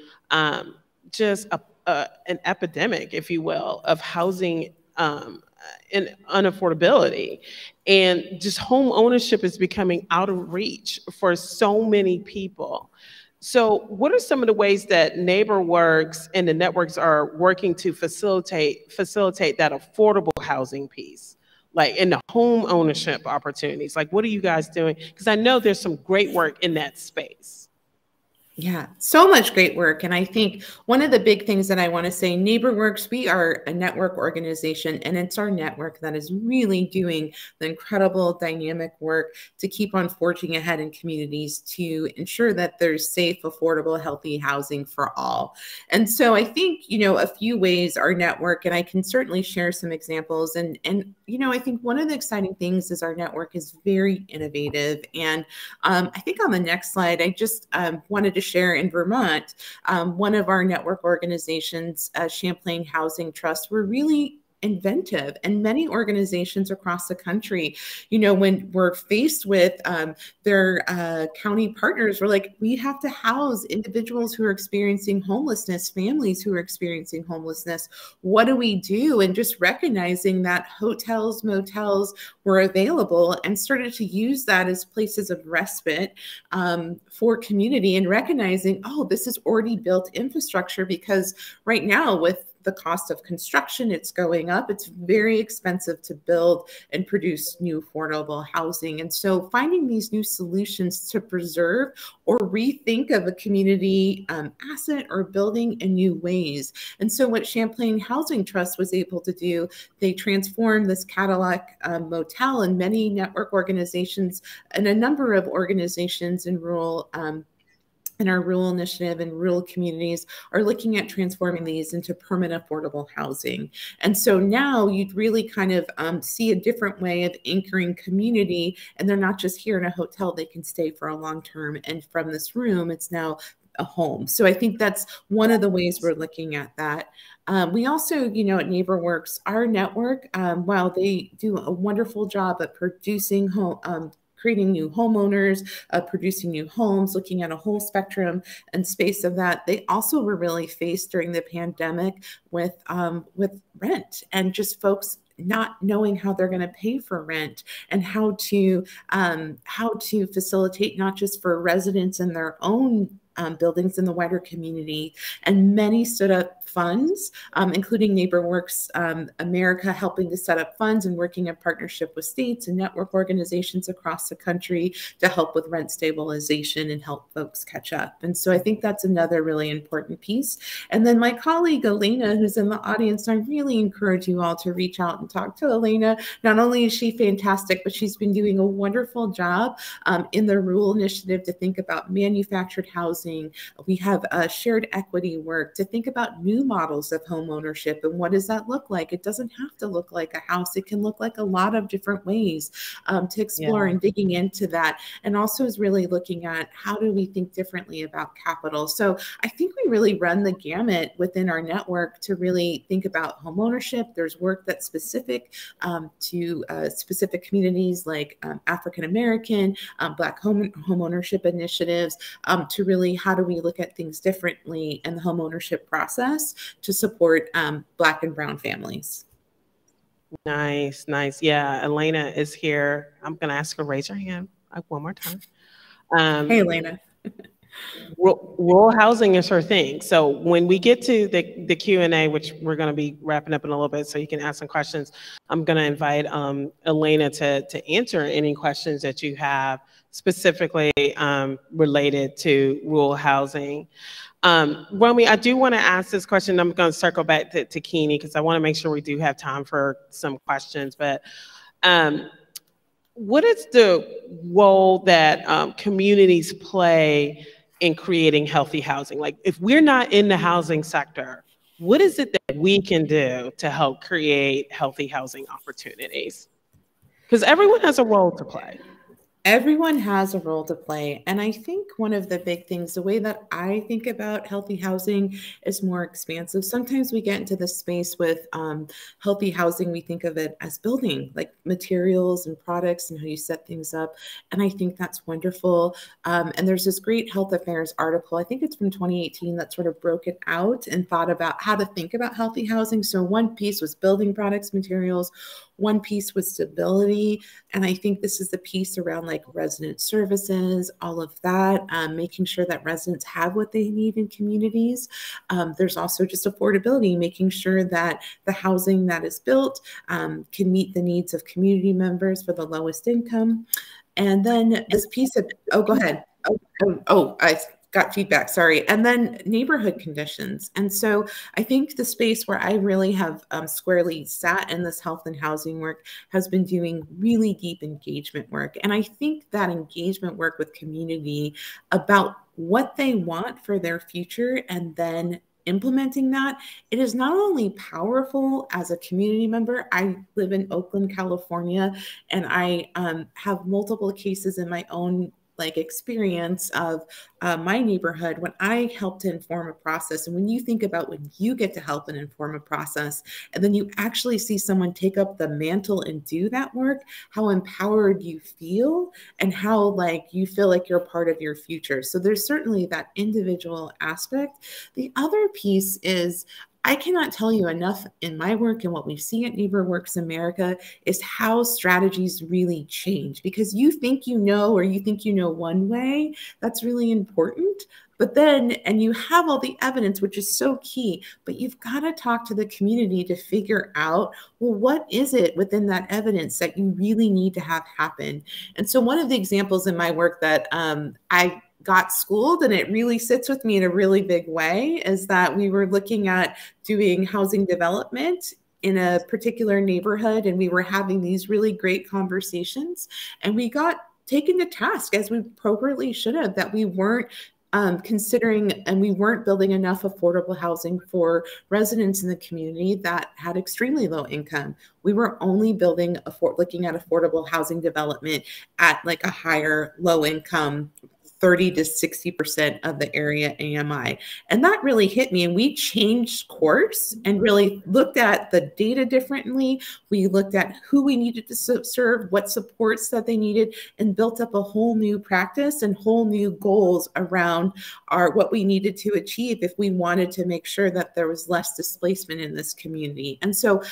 just an epidemic, if you will, of housing and unaffordability. And just home ownership is becoming out of reach for so many people. So what are some of the ways that NeighborWorks and the networks are working to facilitate that affordable housing piece, like in the home ownership opportunities? Like, what are you guys doing? Because I know there's some great work in that space. Yeah, so much great work. And I think one of the big things that I want to say, NeighborWorks, we are a network organization, and it's our network that is really doing the incredible dynamic work to keep on forging ahead in communities to ensure that there's safe, affordable, healthy housing for all. And so I think, a few ways our network, and I can certainly share some examples. And I think one of the exciting things is our network is very innovative. And I think on the next slide, I just wanted to share in Vermont, one of our network organizations, Champlain Housing Trust, were really inventive, and many organizations across the country, when we're faced with their county partners, we're like, we have to house individuals who are experiencing homelessness, families who are experiencing homelessness. What do we do? And just recognizing that hotels, motels were available, and started to use that as places of respite for community, and recognizing, oh, this is already built infrastructure, because right now with the cost of construction, it's going up. It's very expensive to build and produce new affordable housing. And so finding these new solutions to preserve or rethink of a community asset or building in new ways. And so what Champlain Housing Trust was able to do, they transformed this Cadillac motel, and many network organizations and a number of organizations in our rural initiative and rural communities are looking at transforming these into permanent affordable housing. And so now you'd really kind of see a different way of anchoring community, and they're not just here in a hotel, they can stay for a long term. And from this room, it's now a home. So I think that's one of the ways we're looking at that. We also, at NeighborWorks, our network, while they do a wonderful job at producing creating new homeowners, producing new homes, looking at a whole spectrum and space of that. They also were really faced during the pandemic with rent, and just folks not knowing how they're going to pay for rent, and how to facilitate not just for residents in their own buildings in the wider community. And many stood up funds, including NeighborWorks America, helping to set up funds and working in partnership with states and network organizations across the country to help with rent stabilization and help folks catch up. And so I think that's another really important piece. And then my colleague, Elena, who's in the audience, I really encourage you all to reach out and talk to Elena. Not only is she fantastic, but she's been doing a wonderful job in the rural initiative to think about manufactured housing. We have shared equity work to think about new new models of home ownership and what does that look like? It doesn't have to look like a house. It can look like a lot of different ways to explore and digging into that. And also is really looking at how do we think differently about capital. So I think we really run the gamut within our network to really think about home ownership. There's work that's specific to specific communities like African American, Black home ownership initiatives, to really how do we look at things differently in the home ownership process to support Black and Brown families. Nice, nice. Yeah, Elena is here. I'm going to ask her to raise her hand one more time. Hey, Elena. Rural housing is her thing. So when we get to the Q&A, which we're going to be wrapping up in a little bit so you can ask some questions, I'm going to invite Elena to answer any questions that you have specifically related to rural housing. Romi, I do want to ask this question. I'm going to circle back to Kini because I want to make sure we do have time for some questions. But what is the role that communities play in creating healthy housing? Like, if we're not in the housing sector, what is it that we can do to help create healthy housing opportunities? Because everyone has a role to play. Everyone has a role to play. And I think one of the big things, the way that I think about healthy housing is more expansive. Sometimes we get into this space with healthy housing. We think of it as building, like materials and products and how you set things up. And I think that's wonderful. And there's this great Health Affairs article, I think it's from 2018, that sort of broke it out and thought about how to think about healthy housing. So one piece was building products, materials. One piece was stability. And I think this is the piece around like resident services, all of that, making sure that residents have what they need in communities. There's also just affordability, making sure that the housing that is built can meet the needs of community members for the lowest income. And then this piece of, oh, go ahead. I got feedback, sorry. And then neighborhood conditions. And so I think the space where I really have squarely sat in this health and housing work has been doing really deep engagement work. And I think that engagement work with community about what they want for their future and then implementing that, it is not only powerful as a community member. I live in Oakland, California, and I have multiple cases in my own experience of my neighborhood when I help to inform a process. And when you think about when you get to help and inform a process, and then you actually see someone take up the mantle and do that work, how empowered you feel and how you feel like you're part of your future. So there's certainly that individual aspect. The other piece is, I cannot tell you enough in my work and what we see at NeighborWorks America is how strategies really change, because you think you know, or you think you know one way, that's really important. But then, and you have all the evidence, which is so key, but you've got to talk to the community to figure out, well, what is it within that evidence that you really need to have happen? And so one of the examples in my work that I got schooled, and it really sits with me in a really big way, is that we were looking at doing housing development in a particular neighborhood, and we were having these really great conversations, and we got taken to task, as we appropriately should have, that we weren't considering and we weren't building enough affordable housing for residents in the community that had extremely low income. We were only building, looking at affordable housing development at a higher low income, 30 to 60% of the area AMI. And that really hit me. And we changed course and really looked at the data differently. We looked at who we needed to serve, what supports that they needed, and built up a whole new practice and whole new goals around what we needed to achieve if we wanted to make sure that there was less displacement in this community. And so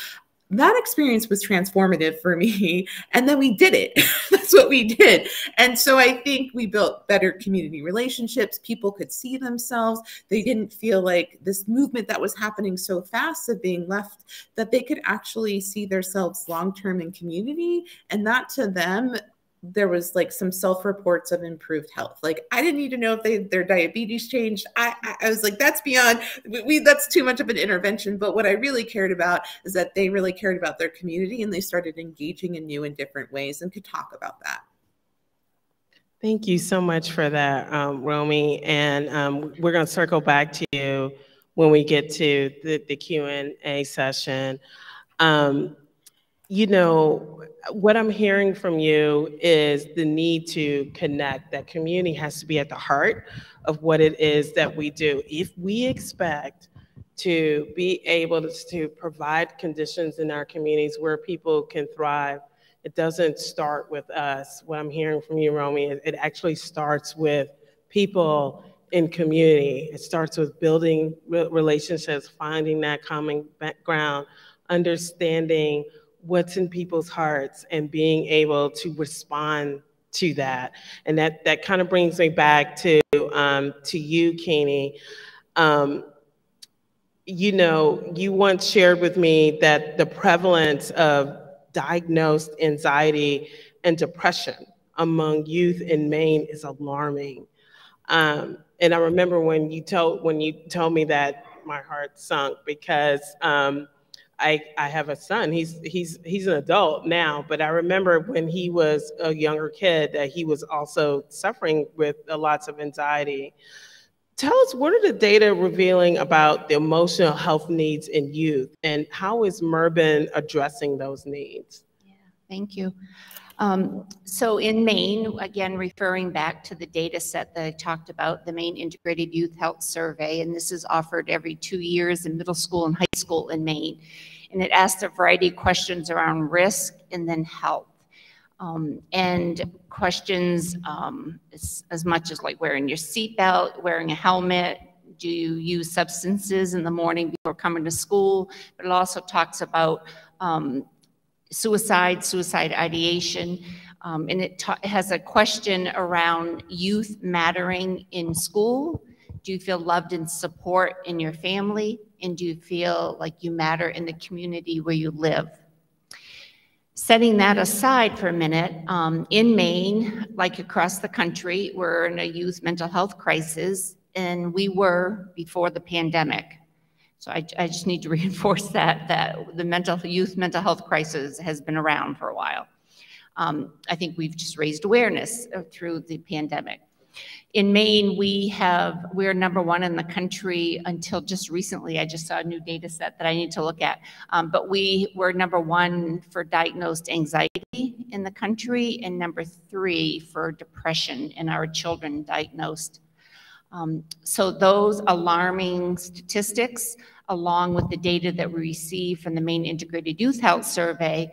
that experience was transformative for me. And then we did it. That's what we did. And so I think we built better community relationships. People could see themselves. They didn't feel like this movement that was happening so fast of being left, that they could actually see themselves long-term in community. And that to them, there was some self-reports of improved health. I didn't need to know if their diabetes changed. I was like, that's beyond, that's too much of an intervention. But what I really cared about is that they really cared about their community, and they started engaging in new and different ways and could talk about that. Thank you so much for that, Romi. And we're going to circle back to you when we get to the Q&A session. You know, what I'm hearing from you is the need to connect. That community has to be at the heart of what it is that we do. If we expect to be able to provide conditions in our communities where people can thrive, it doesn't start with us. What I'm hearing from you, Romi, it actually starts with people in community. It starts with building relationships, finding that common ground, understanding what's in people's hearts and being able to respond to that. And that kind of brings me back to you, Kini. You know, you once shared with me that the prevalence of diagnosed anxiety and depression among youth in Maine is alarming. And I remember when you told me that, my heart sunk, because I have a son. He's an adult now, but I remember when he was a younger kid that he was also suffering with lots of anxiety. Tell us, what are the data revealing about the emotional health needs in youth, and how is Mervyn addressing those needs? Yeah, thank you. So in Maine, again, referring back to the data set that I talked about, the Maine Integrated Youth Health Survey, and this is offered every 2 years in middle school and high school in Maine. And it asks a variety of questions around risk and then health. And questions as much as like wearing your seatbelt, wearing a helmet, do you use substances in the morning before coming to school? But it also talks about suicide ideation, and it has a question around youth mattering in school. Do you feel loved and support in your family? And do you feel like you matter in the community where you live? Setting that aside for a minute, in Maine, like across the country, we're in a youth mental health crisis, and we were before the pandemic. So I just need to reinforce that the youth mental health crisis has been around for a while. I think we've just raised awareness through the pandemic. In Maine, we're #1 in the country until just recently. I just saw a new data set that I need to look at. But we were #1 for diagnosed anxiety in the country, and #3 for depression in our children diagnosed. So those alarming statistics, along with the data that we received from the Maine Integrated Youth Health Survey,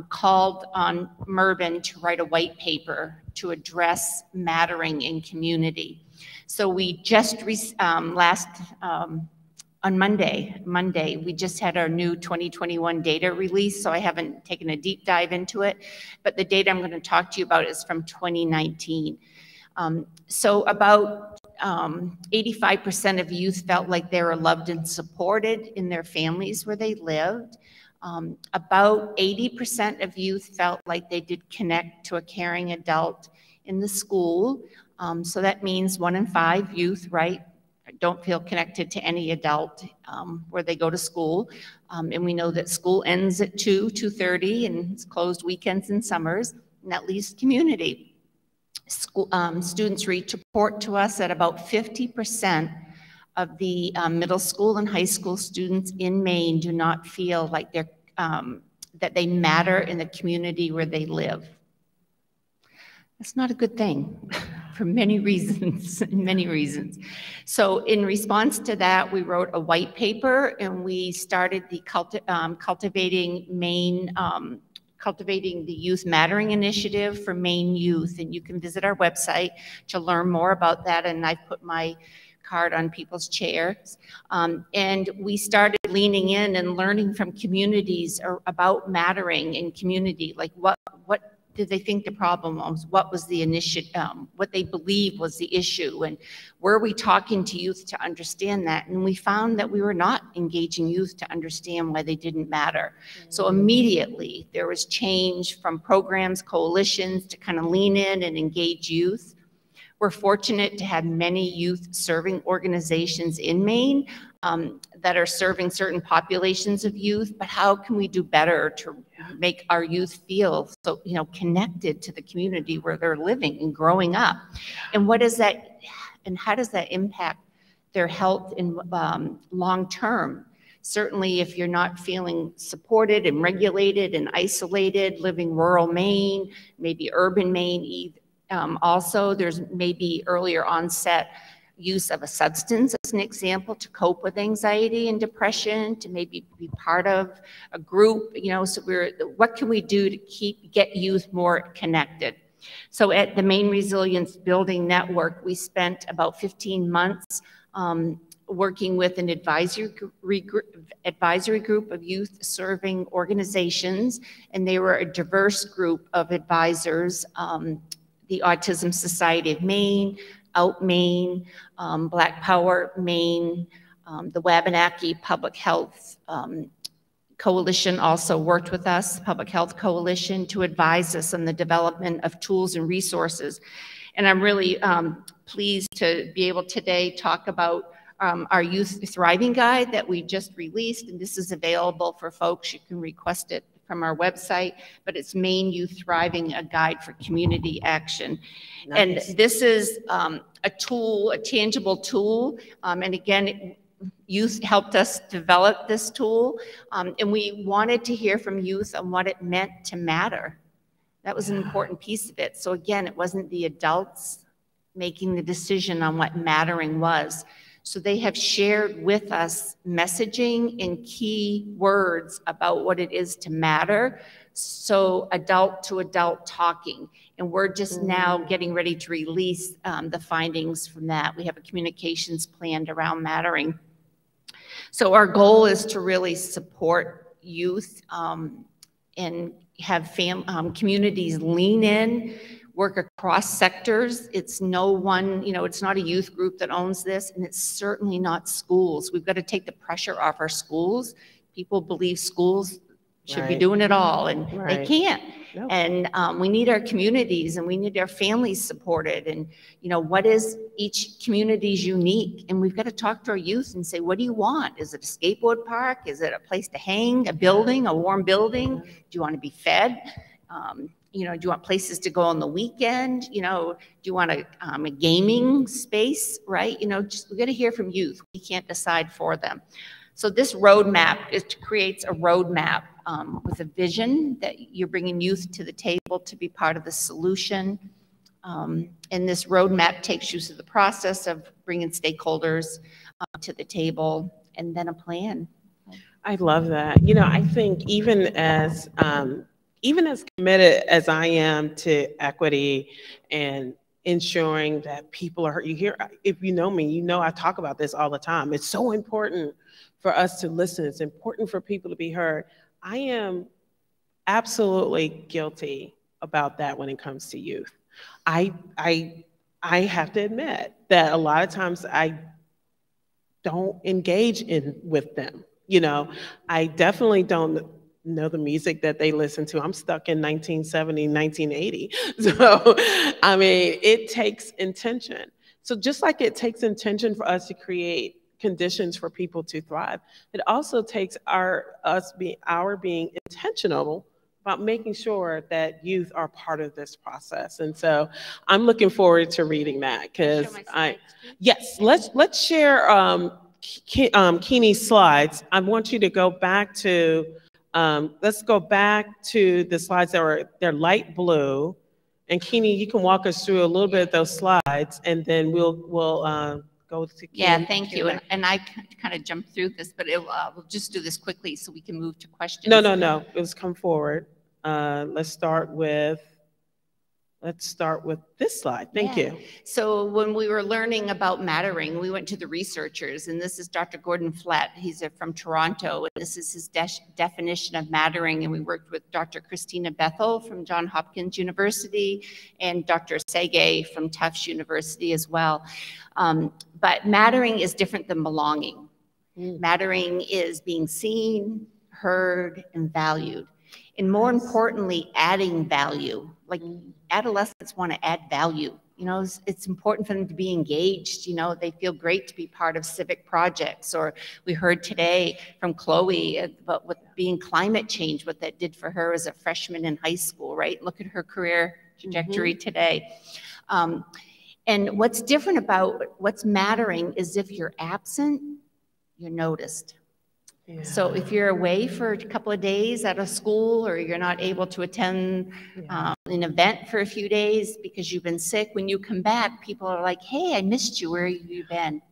called on Mervyn to write a white paper to address mattering in community. So we just, on Monday, we just had our new 2021 data release, so I haven't taken a deep dive into it, but the data I'm going to talk to you about is from 2019. So about 85% of youth felt like they were loved and supported in their families where they lived. About 80% of youth felt like they did connect to a caring adult in the school. So that means 1 in 5 youth, right, don't feel connected to any adult where they go to school. And we know that school ends at 2:30, and it's closed weekends and summers, and that leaves community. Students report to us that about 50% of the middle school and high school students in Maine do not feel like that they matter in the community where they live. That's not a good thing for many reasons, So in response to that, we wrote a white paper, and we started the Cultivating Maine, Cultivating the Youth Mattering Initiative for Maine youth, and you can visit our website to learn more about that, and I've put my card on people's chairs. And we started leaning in and learning from communities about mattering in community, like what did they think the problem was, what was the initiative, what they believed was the issue, and were we talking to youth to understand that? And we found that we were not engaging youth to understand why they didn't matter. So immediately there was change from programs, coalitions to kind of lean in and engage youth. We're fortunate to have many youth serving organizations in Maine that are serving certain populations of youth, but how can we do better to make our youth feel so, connected to the community where they're living and growing up? And what is that, and how does that impact their health in long term. Certainly if you're not feeling supported and regulated and isolated, living rural Maine, maybe urban Maine, also there's maybe earlier onset use of a substance as an example to cope with anxiety and depression, to maybe be part of a group, you know, so what can we do to get youth more connected? So at the Maine Resilience Building Network, we spent about 15 months working with an advisory group of youth serving organizations, and they were a diverse group of advisors, the Autism Society of Maine, Out Maine, Black Power Maine, the Wabanaki Public Health Coalition also worked with us, Public Health Coalition, to advise us on the development of tools and resources. And I'm really pleased to be able today talk about our Youth Thriving Guide that we just released, and this is available for folks. You can request it from our website, but it's Maine Youth Thriving, a guide for community action. Nice. And this is a tool, a tangible tool, and again, youth helped us develop this tool, and we wanted to hear from youth on what it meant to matter. That was an important piece of it. So again, it wasn't the adults making the decision on what mattering was. So they have shared with us messaging and key words about what it is to matter. So adult to adult talking. And we're just now getting ready to release the findings from that. We have a communications planned around mattering. So our goal is to really support youth and have communities lean in, work across sectors. It's no one, you know, it's not a youth group that owns this, and it's certainly not schools. We've got to take the pressure off our schools. People believe schools should be doing it all, and they can't. Nope. And we need our communities, and we need our families supported. And, you know, what is each community's unique? And we've got to talk to our youth and say, what do you want? Is it a skateboard park? Is it a place to hang, a building, a warm building? Do you want to be fed? You know, do you want places to go on the weekend? You know, do you want a gaming space, right? You know, just we got to hear from youth. We can't decide for them. So this roadmap creates a roadmap with a vision that you're bringing youth to the table to be part of the solution. And this roadmap takes you through the process of bringing stakeholders to the table and then a plan. I love that. You know, I think even as committed as I am to equity and ensuring that people are heard, you hear, if you know me, you know I talk about this all the time. It's so important for us to listen. It's important for people to be heard. I am absolutely guilty about that when it comes to youth. I have to admit that a lot of times I don't engage with them. You know, I definitely don't know the music that they listen to. I'm stuck in 1970, 1980. So, I mean, it takes intention. So just like it takes intention for us to create conditions for people to thrive, it also takes our being intentional about making sure that youth are part of this process. And so I'm looking forward to reading that, because yes, let's share Kini's slides. I want you to go back to let's go back to the slides they're light blue, and Kini, you can walk us through a little bit of those slides, and then we'll go to Kini. Yeah, thank you. And I kind of jumped through this, but we'll just do this quickly so we can move to questions. No. Let's come forward. Let's start with this slide. Thank you. So when we were learning about mattering, we went to the researchers, and this is Dr. Gordon Flett. He's from Toronto, and this is his definition of mattering. And we worked with Dr. Christina Bethel from Johns Hopkins University and Dr. Sege from Tufts University as well. But mattering is different than belonging. Mattering is being seen, heard, and valued. And more importantly, adding value. Like adolescents want to add value. You know, it's important for them to be engaged. You know, they feel great to be part of civic projects. Or we heard today from Chloe about what being climate change, what that did for her as a freshman in high school, right? Look at her career trajectory today. And what's different about what's mattering is if you're absent, you're noticed. Yeah. So if you're away for a couple of days out of school, or you're not able to attend an event for a few days because you've been sick, when you come back, people are like, hey, I missed you. Where have you been?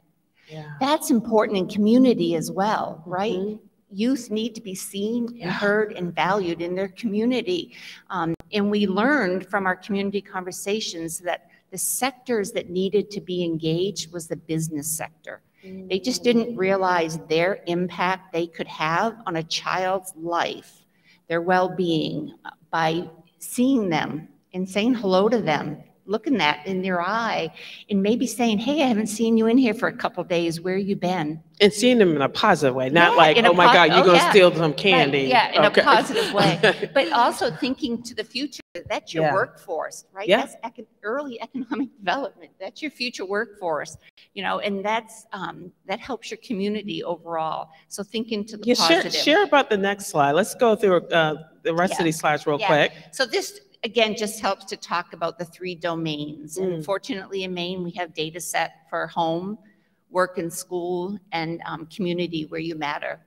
Yeah. That's important in community as well, right? Mm-hmm. Youth need to be seen and heard and valued in their community. And we learned from our community conversations that the sectors that needed to be engaged was the business sector. They just didn't realize their impact they could have on a child's life, their well-being, by seeing them and saying hello to them, looking that in their eye, and maybe saying, hey, I haven't seen you in here for a couple of days. Where you been? And seeing them in a positive way, not like, oh my God, you're going to steal some candy. Right. Yeah, in a positive way. But also thinking to the future, that's your workforce, right? Yeah. That's early economic development. That's your future workforce, you know, and that's that helps your community overall. So thinking to the positive. Share about the next slide. Let's go through the rest of these slides real quick. So this, again, just helps to talk about the 3 domains. And fortunately in Maine, we have data set for home, work and school, and community where you matter.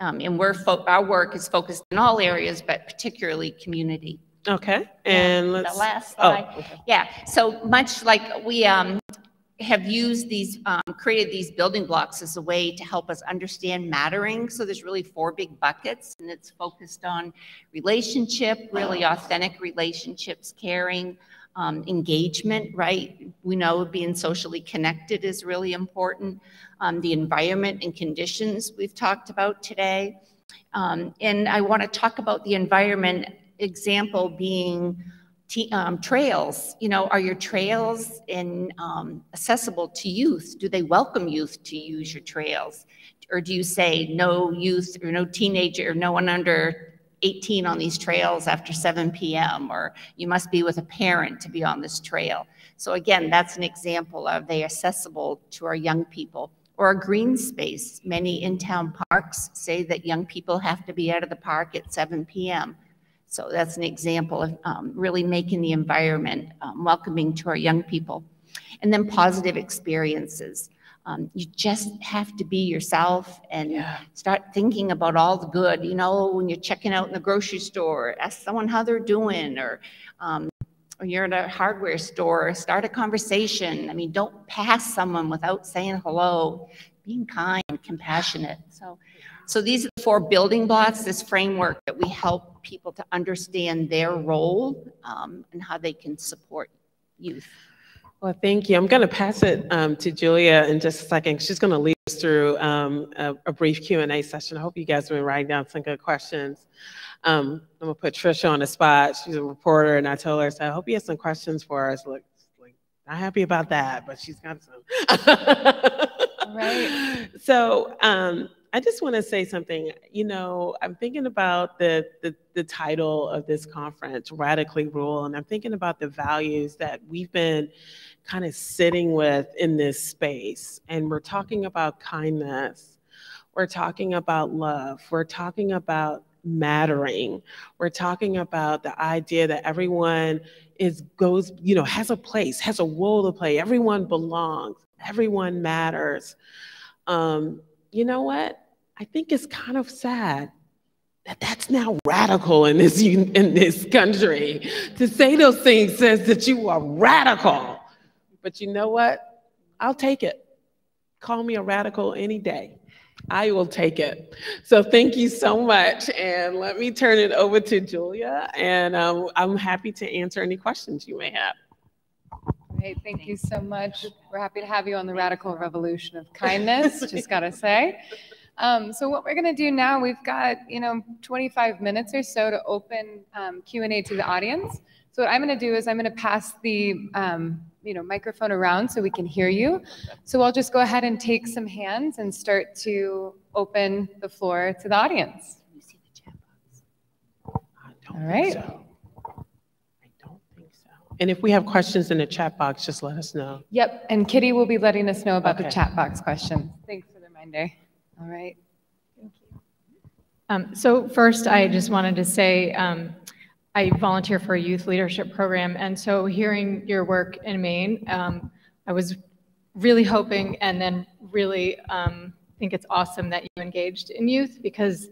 And our work is focused in all areas, but particularly community. Okay, and let's... The last slide. Oh, okay. Yeah, so much like we have used these, created these building blocks as a way to help us understand mattering. So there's really 4 big buckets, and it's focused on relationship, really authentic relationships, caring, engagement, right? We know being socially connected is really important. The environment and conditions we've talked about today. And I want to talk about the environment example being trails. You know, are your trails accessible to youth? Do they welcome youth to use your trails? Or do you say no youth or no teenager or no one under 18 on these trails after 7 p.m. or you must be with a parent to be on this trail? So again, that's an example of they accessible to our young people. Or a green space. Many in-town parks say that young people have to be out of the park at 7 p.m. So that's an example of really making the environment welcoming to our young people. And then positive experiences. You just have to be yourself and start thinking about all the good. You know, when you're checking out in the grocery store, ask someone how they're doing, or you're in a hardware store, start a conversation. I mean, don't pass someone without saying hello, being kind, compassionate. So these are the 4 building blocks, this framework that we help people to understand their role and how they can support youth. Well, thank you. I'm going to pass it to Julia in just a second. She's going to lead us through a brief Q&A session. I hope you guys have been writing down some good questions. I'm going to put Trisha on the spot. She's a reporter, and I told her, so I hope you have some questions for us. Look, not happy about that, but she's got some. Right. So I just want to say something. You know, I'm thinking about the title of this conference, Radically Rural, and I'm thinking about the values that we've been kind of sitting with in this space. And we're talking about kindness. We're talking about love. We're talking about mattering. We're talking about the idea that everyone has a place, has a role to play. Everyone belongs. Everyone matters. You know what? I think it's kind of sad that that's now radical in this country. To say those things says that you are radical. But you know what? I'll take it. Call me a radical any day. I will take it. So thank you so much. And let me turn it over to Julia. And I'm happy to answer any questions you may have. Great, thank you so much. We're happy to have you on the radical revolution of kindness, just gotta say. So what we're gonna do now, we've got 25 minutes or so to open Q&A to the audience. So what I'm gonna do is I'm gonna pass the microphone around so we can hear you. So I'll just go ahead and take some hands and start to open the floor to the audience. Can you see the chat box? All right. I don't think so. And if we have questions in the chat box, just let us know. Yep, and Kitty will be letting us know about the chat box questions. Thanks for the reminder. All right. Thank you. So first, I just wanted to say, I volunteer for a youth leadership program, and so hearing your work in Maine I was really hoping, and then really think it's awesome that you engaged in youth, because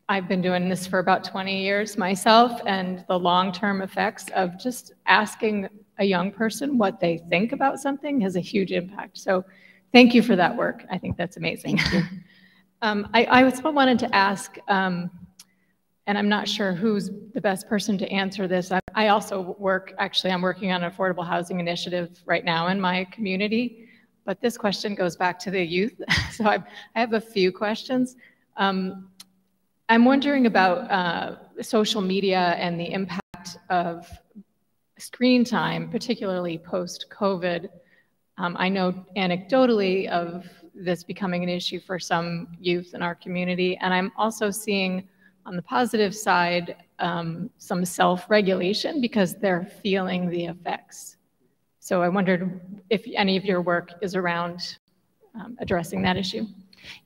I've been doing this for about 20 years myself, and the long-term effects of just asking a young person what they think about something has a huge impact. So thank you for that work. I think that's amazing. Thank you. I also wanted to ask, and I'm not sure who's the best person to answer this. I also I'm working on an affordable housing initiative right now in my community, but this question goes back to the youth. So I have a few questions. I'm wondering about social media and the impact of screen time, particularly post-COVID. I know anecdotally of this becoming an issue for some youth in our community, and I'm also seeing on the positive side some self-regulation because they're feeling the effects. So I wondered if any of your work is around addressing that issue.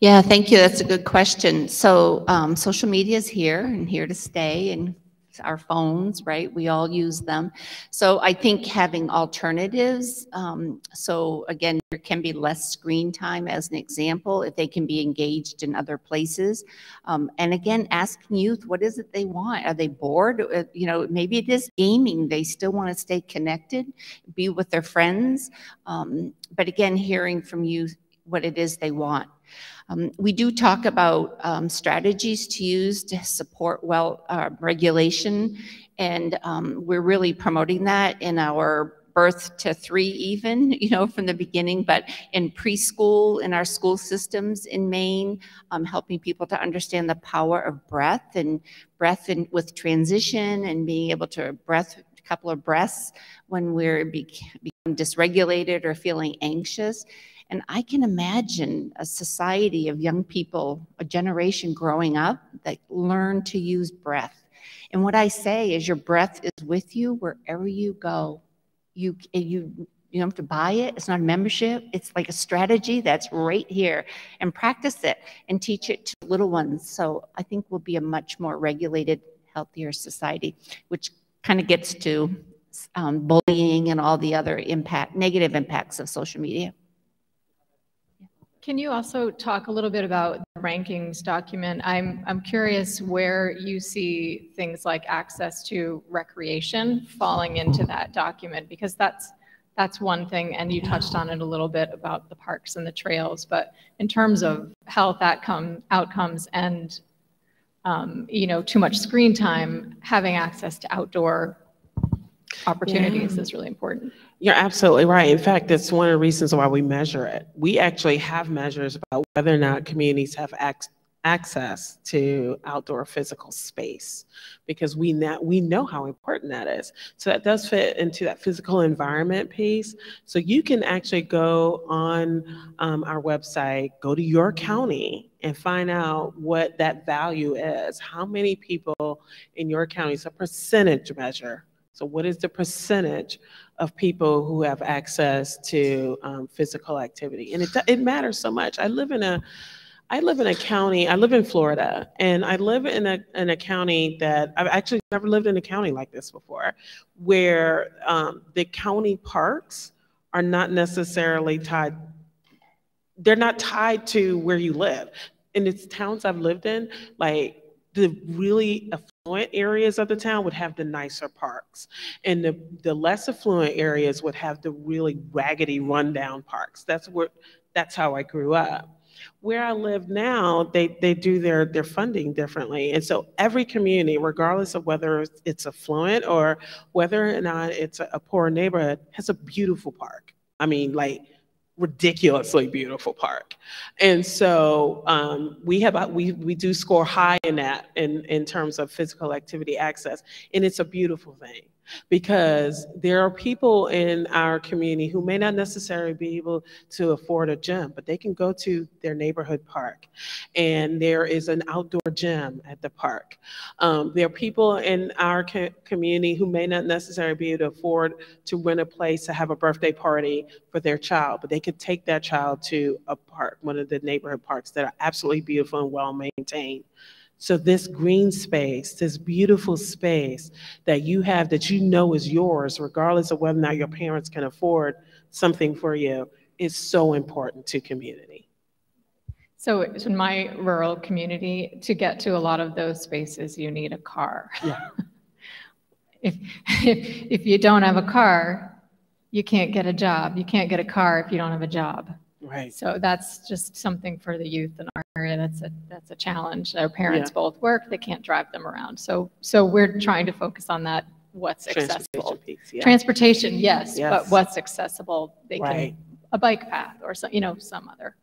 Yeah, thank you. That's a good question. So social media is here and here to stay, and our phones, right? We all use them. So I think having alternatives, so again, there can be less screen time as an example, if they can be engaged in other places. And again, asking youth, what is it they want? Are they bored? You know, maybe it is gaming. They still want to stay connected, be with their friends. But again, hearing from you what it is they want. We do talk about strategies to use to support regulation, and we're really promoting that in our birth to 3 even, you know, from the beginning, but in preschool, in our school systems in Maine, helping people to understand the power of breath with transition, and being able to a couple of breaths when we're become dysregulated or feeling anxious. And I can imagine a society of young people, a generation growing up that learn to use breath. And what I say is your breath is with you wherever you go. You don't have to buy it. It's not a membership. It's like a strategy that's right here. And practice it and teach it to little ones. So I think we'll be a much more regulated, healthier society, which kind of gets to bullying and all the other negative impacts of social media. Can you also talk a little bit about the rankings document? I'm curious where you see things like access to recreation falling into that document, because that's one thing, and you touched on it a little bit about the parks and the trails, but in terms of health outcomes and you know, too much screen time, having access to outdoor opportunities is really important. You're absolutely right. In fact, that's one of the reasons why we measure it. We actually have measures about whether or not communities have access to outdoor physical space, because we know how important that is. So that does fit into that physical environment piece. So you can actually go on our website, go to your county, and find out what that value is. How many people in your county? It's a percentage measure. So what is the percentage of people who have access to physical activity? And it matters so much. I live in a county, I live in Florida, and I live in a county that I've actually never lived in a county like this before, where the county parks are not necessarily tied, they're not tied to where you live. In the towns I've lived in, like the really affluent areas of the town would have the nicer parks, and the less affluent areas would have the really raggedy rundown parks. That's how I grew up. Where I live now, they do their funding differently. And so every community, regardless of whether it's affluent or whether or not it's a poor neighborhood, has a beautiful park. I mean, like, ridiculously beautiful park. And so we do score high in that in terms of physical activity access. And it's a beautiful thing, because there are people in our community who may not necessarily be able to afford a gym, but they can go to their neighborhood park, and there is an outdoor gym at the park. There are people in our community who may not necessarily be able to afford to rent a place to have a birthday party for their child, but they could take that child to a park, one of the neighborhood parks that are absolutely beautiful and well maintained. So this green space, this beautiful space that you have, that you know is yours, regardless of whether or not your parents can afford something for you is so important to community. So in my rural community, to get to a lot of those spaces, you need a car. Yeah. If you don't have a car, you can't get a job. You can't get a car if you don't have a job. Right. So that's just something for the youth in our area. That's a challenge. Their parents both work; they can't drive them around. So we're trying to focus on that. What's accessible? Transportation, yes, but what's accessible? They can a bike path or some, some other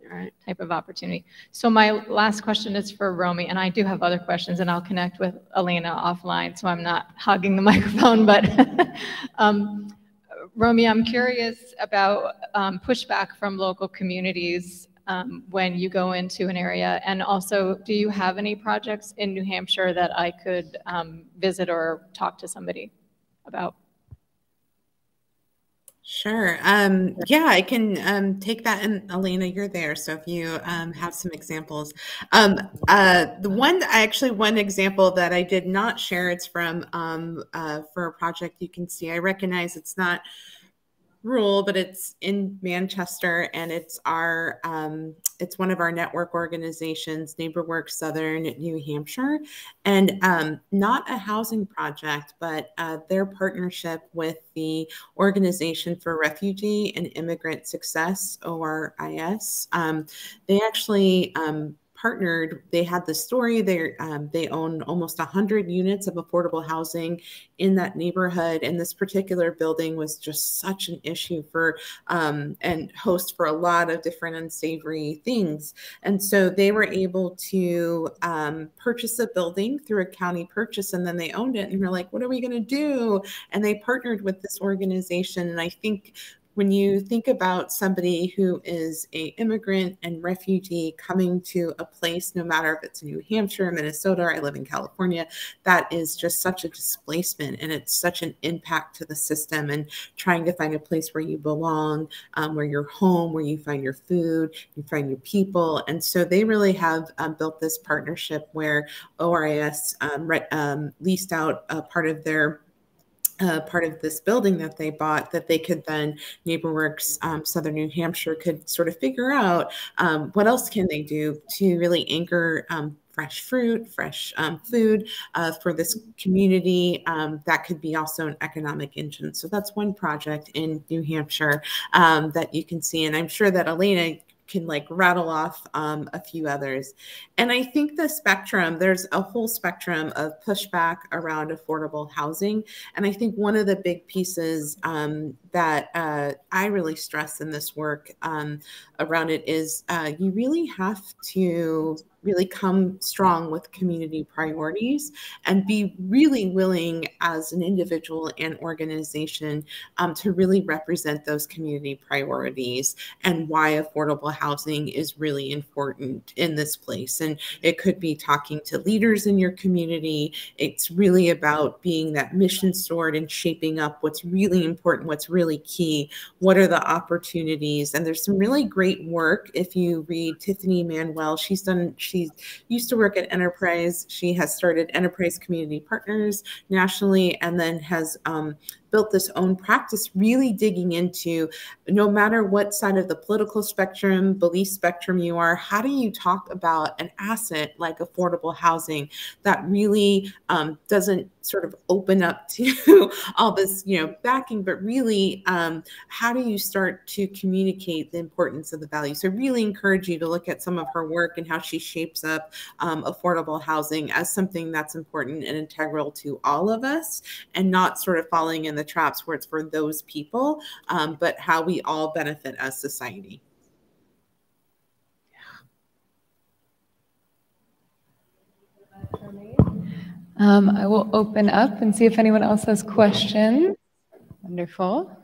type of opportunity. So my last question is for Romi, and I do have other questions, and I'll connect with Elena offline, so I'm not hogging the microphone. But Romi, I'm curious about pushback from local communities when you go into an area, and also, do you have any projects in New Hampshire that I could visit or talk to somebody about? Sure. Yeah, I can take that. And Elena, you're there. So if you have some examples. One example that I did not share, it's from for a project you can see. I recognize it's not rural, but it's in Manchester, and it's it's one of our network organizations, NeighborWorks Southern New Hampshire, and not a housing project, but their partnership with the Organization for Refugee and Immigrant Success, ORIS. They actually partnered. They had the story. They own almost 100 units of affordable housing in that neighborhood, and this particular building was just such an issue for and host for a lot of different unsavory things. And so they were able to purchase a building through a county purchase, and then they owned it. And we're like, what are we going to do? And they partnered with this organization. And I think when you think about somebody who is an immigrant and refugee coming to a place, no matter if it's New Hampshire, Minnesota, or I live in California, that is just such a displacement, and it's such an impact to the system, and trying to find a place where you belong, where you're home, where you find your food, you find your people. And so they really have built this partnership where ORIS leased out a part of their part of this building that they bought, that they could then, NeighborWorks Southern New Hampshire could sort of figure out what else can they do to really anchor fresh fruit, fresh food for this community. That could be also an economic engine. So that's one project in New Hampshire that you can see. And I'm sure that Elena can rattle off a few others. And I think the spectrum, there's a whole spectrum of pushback around affordable housing. And I think one of the big pieces that I really stress in this work around it is you really have to really come strong with community priorities and be really willing as an individual and organization to really represent those community priorities and why affordable housing is really important in this place. And it could be talking to leaders in your community. It's really about being that mission sword and shaping up what's really important, what's really key, what are the opportunities. And there's some really great work. If you read Tiffany Manuel, she used to work at Enterprise. She has started Enterprise Community Partners nationally, and then has built this own practice, really digging into, no matter what side of the political spectrum, belief spectrum you are, how do you talk about an asset like affordable housing that really doesn't sort of open up to all this, backing, but really, how do you start to communicate the importance of the value? So I really encourage you to look at some of her work and how she shapes up affordable housing as something that's important and integral to all of us, and not sort of falling in the traps where it's for those people, but how we all benefit as society. I will open up and see if anyone else has questions. Wonderful.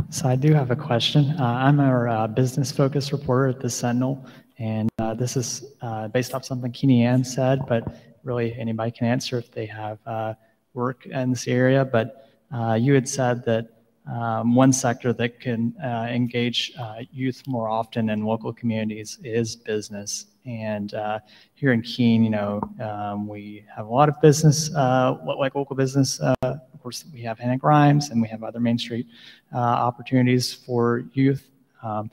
So I do have a question. I'm a business focused reporter at the Sentinel, and this is based off something Kini-Ana said, but really anybody can answer if they have work in this area. But you had said that one sector that can engage youth more often in local communities is business. And here in Keene, we have a lot of business, like local business Of course, we have Hannah Grimes, and we have other Main Street opportunities for youth. And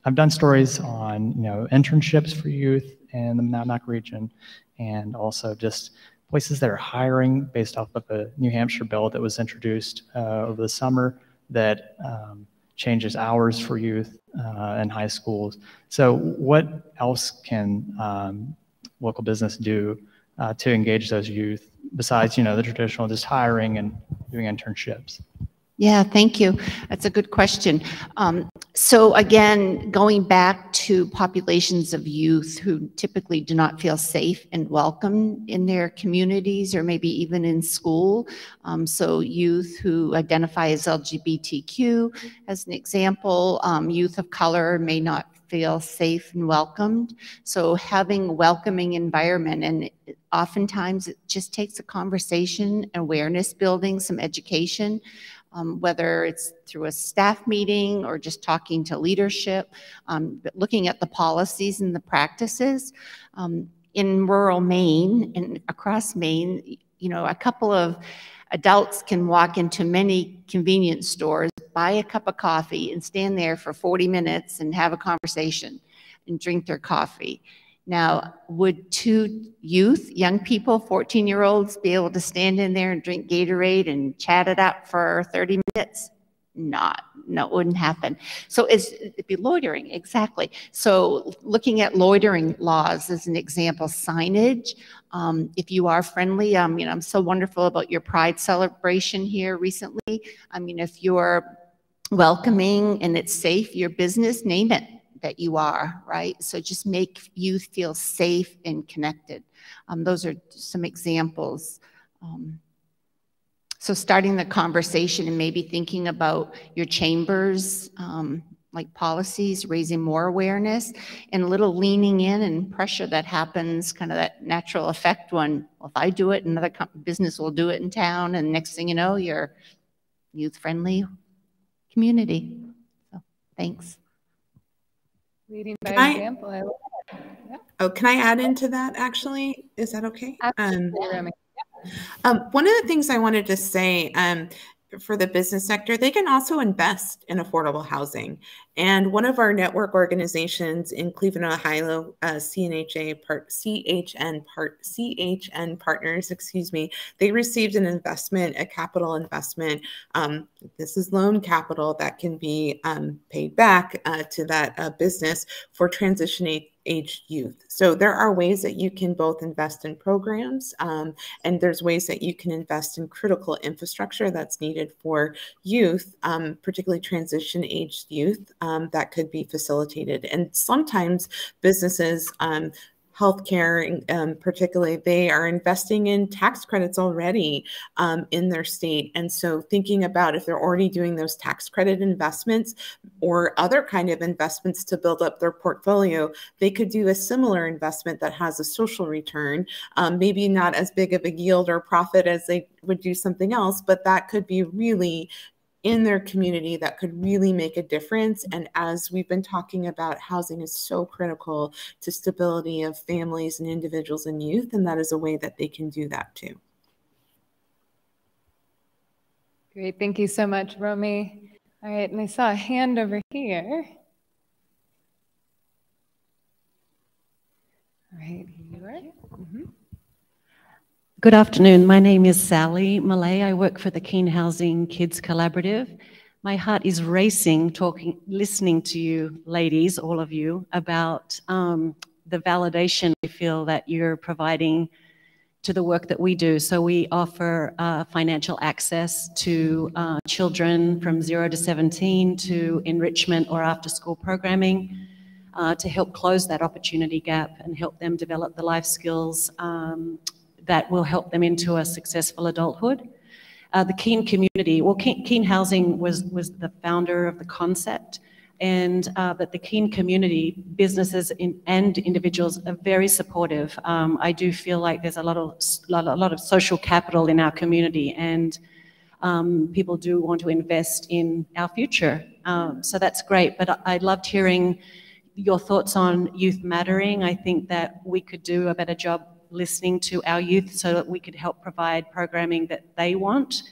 I've done stories on internships for youth in the Monadnock region, and also just places that are hiring based off of a New Hampshire bill that was introduced over the summer that changes hours for youth in high schools. So what else can local business do to engage those youth besides the traditional just hiring and doing internships? Yeah, thank you. That's a good question. So again, going back to populations of youth who typically do not feel safe and welcome in their communities or maybe even in school. So youth who identify as LGBTQ, as an example, youth of color may not feel safe and welcomed. So having a welcoming environment, and oftentimes it just takes a conversation, awareness building, some education. Whether it's through a staff meeting or just talking to leadership, but looking at the policies and the practices. In rural Maine and across Maine, a couple of adults can walk into many convenience stores, buy a cup of coffee, and stand there for 40 minutes and have a conversation and drink their coffee. Now, would two youth, young people, 14-year-olds, be able to stand in there and drink Gatorade and chat it up for 30 minutes? No, it wouldn't happen. So it'd be loitering, exactly. So looking at loitering laws as an example, signage. If you are friendly, I'm so wonderful about your Pride celebration here recently. If you're welcoming and it's safe, your business, name it that you are, right? So just make youth feel safe and connected. Those are some examples. So starting the conversation and maybe thinking about your chambers, like policies, raising more awareness, and a little leaning in and pressure that happens, kind of that natural effect when, well, if I do it, another business will do it in town, and next thing you know, you're youth-friendly community. So thanks. Leading by example. I love it. Yeah. Oh, can I add into that, actually? Is that okay? Absolutely. One of the things I wanted to say for the business sector, they can also invest in affordable housing. And one of our network organizations in Cleveland, Ohio, CHN Partners, they received an investment, a capital investment. This is loan capital that can be paid back to that business for transition-aged youth. So there are ways that you can both invest in programs, and there's ways that you can invest in critical infrastructure that's needed for youth, particularly transition-aged youth, that could be facilitated. And sometimes businesses, healthcare, particularly, they are investing in tax credits already in their state. And so thinking about if they're already doing those tax credit investments or other kind of investments to build up their portfolio, they could do a similar investment that has a social return, maybe not as big of a yield or profit as they would do something else, but that could be really in their community that could really make a difference. And as we've been talking about, housing is so critical to stability of families and individuals and youth, and that is a way that they can do that too. Great, thank you so much, Romi. All right, and I saw a hand over here. All right, here you are. Mm-hmm. Good afternoon. My name is Sally Malay. I work for the Keen Housing Kids Collaborative. My heart is racing listening to you ladies, all of you, about the validation I feel that you're providing to the work that we do. So we offer financial access to children from 0 to 17 to enrichment or after-school programming to help close that opportunity gap and help them develop the life skills that will help them into a successful adulthood. The Keen community, well, Keen Housing was the founder of the concept, and but the Keen community, businesses and individuals are very supportive. I do feel like there's a lot of social capital in our community, and people do want to invest in our future. So that's great, but I loved hearing your thoughts on youth mattering. I think that we could do a better job listening to our youth so that we could help provide programming that they want.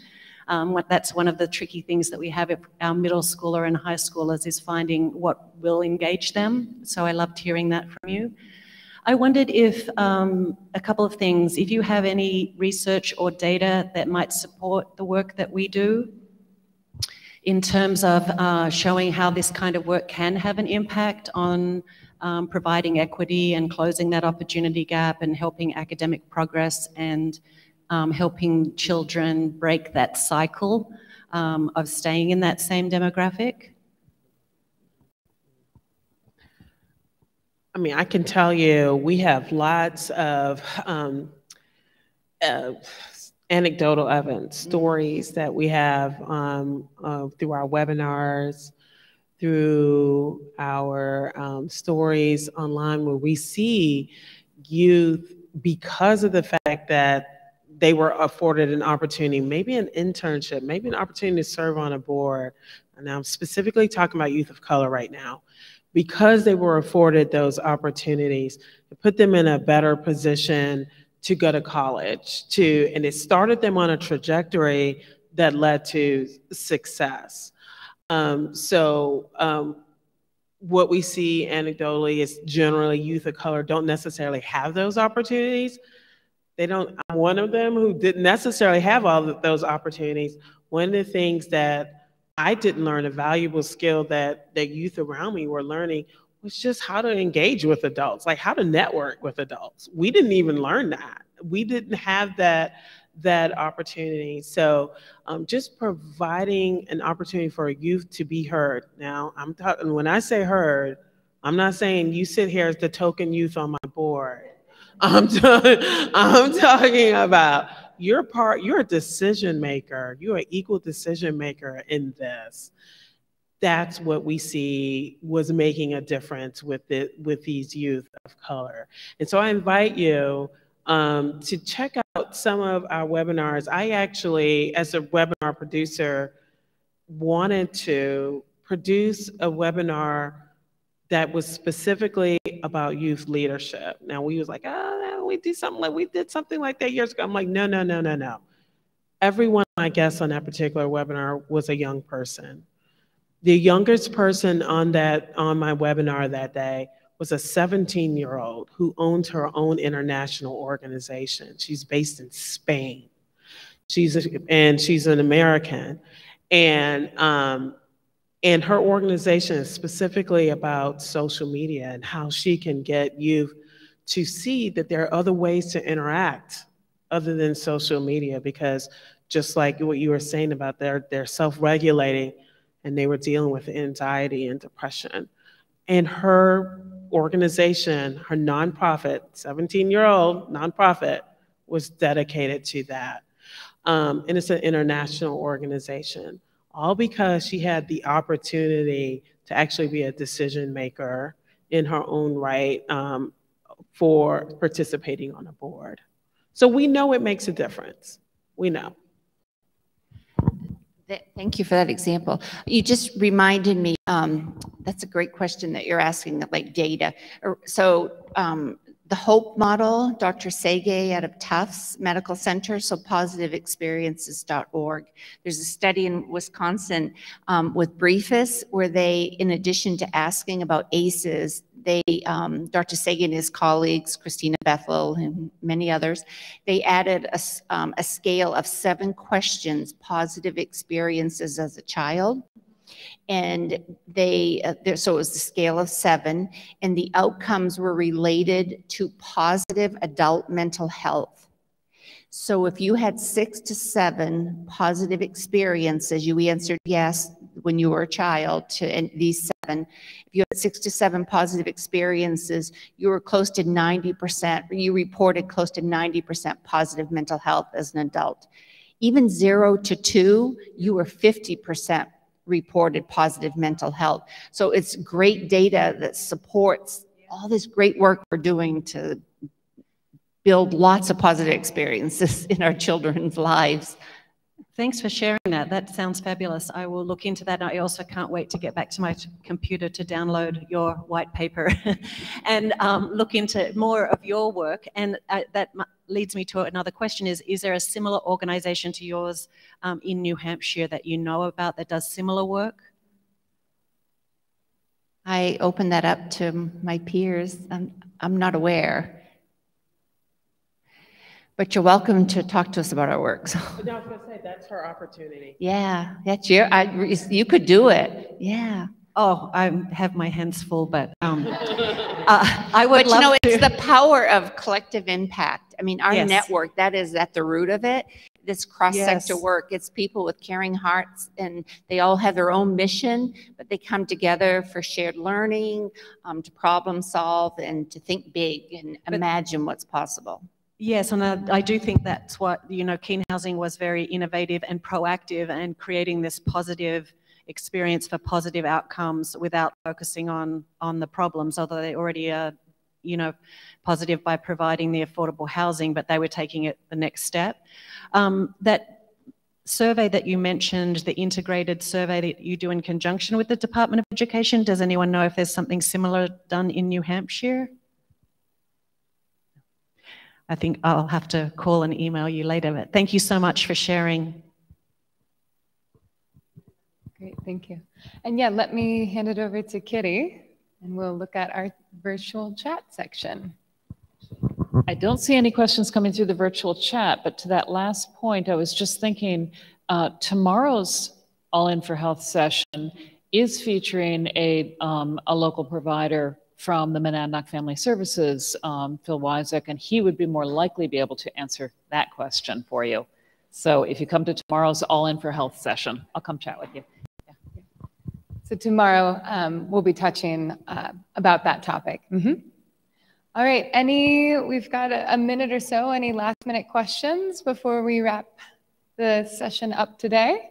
That's one of the tricky things that we have at our middle schooler and high schoolers, is finding what will engage them. So I loved hearing that from you. I wondered if a couple of things, if you have any research or data that might support the work that we do in terms of showing how this kind of work can have an impact on providing equity and closing that opportunity gap and helping academic progress and helping children break that cycle of staying in that same demographic? I mean, I can tell you, we have lots of anecdotal evidence, stories that we have through our webinars, through our stories online, where we see youth, because of the fact that they were afforded an opportunity, maybe an internship, maybe an opportunity to serve on a board. And I'm specifically talking about youth of color right now. Because they were afforded those opportunities, it put them in a better position to go to college, and it started them on a trajectory that led to success. What we see anecdotally is generally youth of color don't necessarily have those opportunities. I'm one of them who didn't necessarily have all of those opportunities. One of the things that I didn't learn, a valuable skill that youth around me were learning, was just how to engage with adults, like how to network with adults. We didn't even learn that. We didn't have that opportunity. So just providing an opportunity for a youth to be heard. Now, when I say heard, I'm not saying you sit here as the token youth on my board. I'm talking about you're a decision maker. You're an equal decision maker in this. That's what we see was making a difference with these youth of color. And so I invite you to check out some of our webinars. I actually, as a webinar producer, wanted to produce a webinar that was specifically about youth leadership. Now we was like, we did something like that years ago. I'm like, no. Every one of my guests on that particular webinar was a young person. The youngest person on my webinar that day was a 17-year-old who owns her own international organization. She's based in Spain. She's an American. And her organization is specifically about social media and how she can get youth to see that there are other ways to interact other than social media, because just like what you were saying about they're self-regulating and they were dealing with anxiety and depression. And her organization, her nonprofit, 17-year-old nonprofit, was dedicated to that. And it's an international organization, all because she had the opportunity to actually be a decision maker in her own right for participating on a board. So we know it makes a difference. We know. Thank you for that example. You just reminded me, that's a great question that you're asking, like data. So the HOPE model, Dr. Sege out of Tufts Medical Center, so positiveexperiences.org. There's a study in Wisconsin with Briefus where they, in addition to asking about ACEs, Dr. Sege and his colleagues, Christina Bethel and many others, they added a scale of 7 questions, positive experiences as a child. And so it was the scale of 7, and the outcomes were related to positive adult mental health. So if you had 6 to 7 positive experiences, you answered yes when you were a child to these 7. If you had 6 to 7 positive experiences, you were close to 90%, you reported close to 90% positive mental health as an adult. Even 0 to 2, you were 50% reported positive mental health. So it's great data that supports all this great work we're doing to build lots of positive experiences in our children's lives. Thanks for sharing that. Yeah, that sounds fabulous. I will look into that. I also can't wait to get back to my computer to download your white paper and look into more of your work. And that leads me to another question is there a similar organization to yours in New Hampshire that you know about that does similar work? I open that up to my peers. I'm not aware. But you're welcome to talk to us about our work. So. But I was going to say, that's her opportunity. Yeah, that's you could do it. Yeah. Oh, I have my hands full, but I would love to. But it's the power of collective impact. I mean, our Yes. network, that is at the root of it. This cross-sector Yes. work. It's people with caring hearts, and they all have their own mission, but they come together for shared learning, to problem solve, and to think big and imagine what's possible. Yes, and I do think that's what, Keen Housing was very innovative and proactive and creating this positive experience for positive outcomes without focusing on the problems, although they already are, positive by providing the affordable housing, but they were taking it the next step. That survey that you mentioned, the integrated survey that you do in conjunction with the Department of Education, does anyone know if there's something similar done in New Hampshire? I think I'll have to call and email you later, but thank you so much for sharing. Great, thank you. And yeah, let me hand it over to Kitty, and we'll look at our virtual chat section. I don't see any questions coming through the virtual chat, but to that last point, I was just thinking tomorrow's All In for Health session is featuring a local provider from the Monadnock Family Services, Phil Wyzek, and he would be more likely be able to answer that question for you. So if you come to tomorrow's All In for Health session, I'll come chat with you. Yeah. So tomorrow we'll be touching about that topic. All right, we've got a minute or so. Any last minute questions before we wrap the session up today?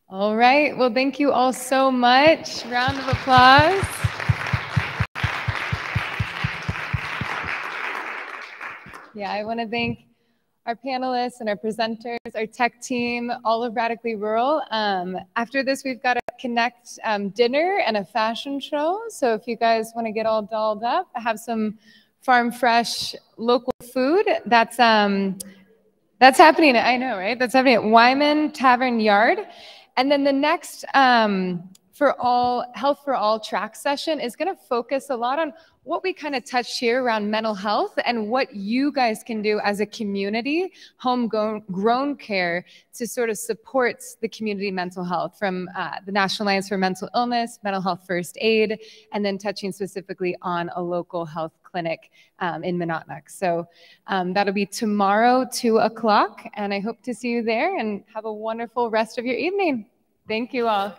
All right, well, thank you all so much. Round of applause. Yeah, I want to thank our panelists and our presenters, our tech team, all of Radically Rural. After this, we've got a Connect dinner and a fashion show. So if you guys want to get all dolled up, have some farm fresh local food. That's happening. I know, right? That's happening at Wyman Tavern Yard. And then the next Health for All track session is going to focus a lot on what we kind of touched here around mental health and what you guys can do as a community, homegrown care, to sort of support the community mental health, from the National Alliance for Mental Illness, Mental Health First Aid, and then touching specifically on a local health clinic in Monadnock. So that'll be tomorrow, 2 o'clock, and I hope to see you there, and have a wonderful rest of your evening. Thank you all.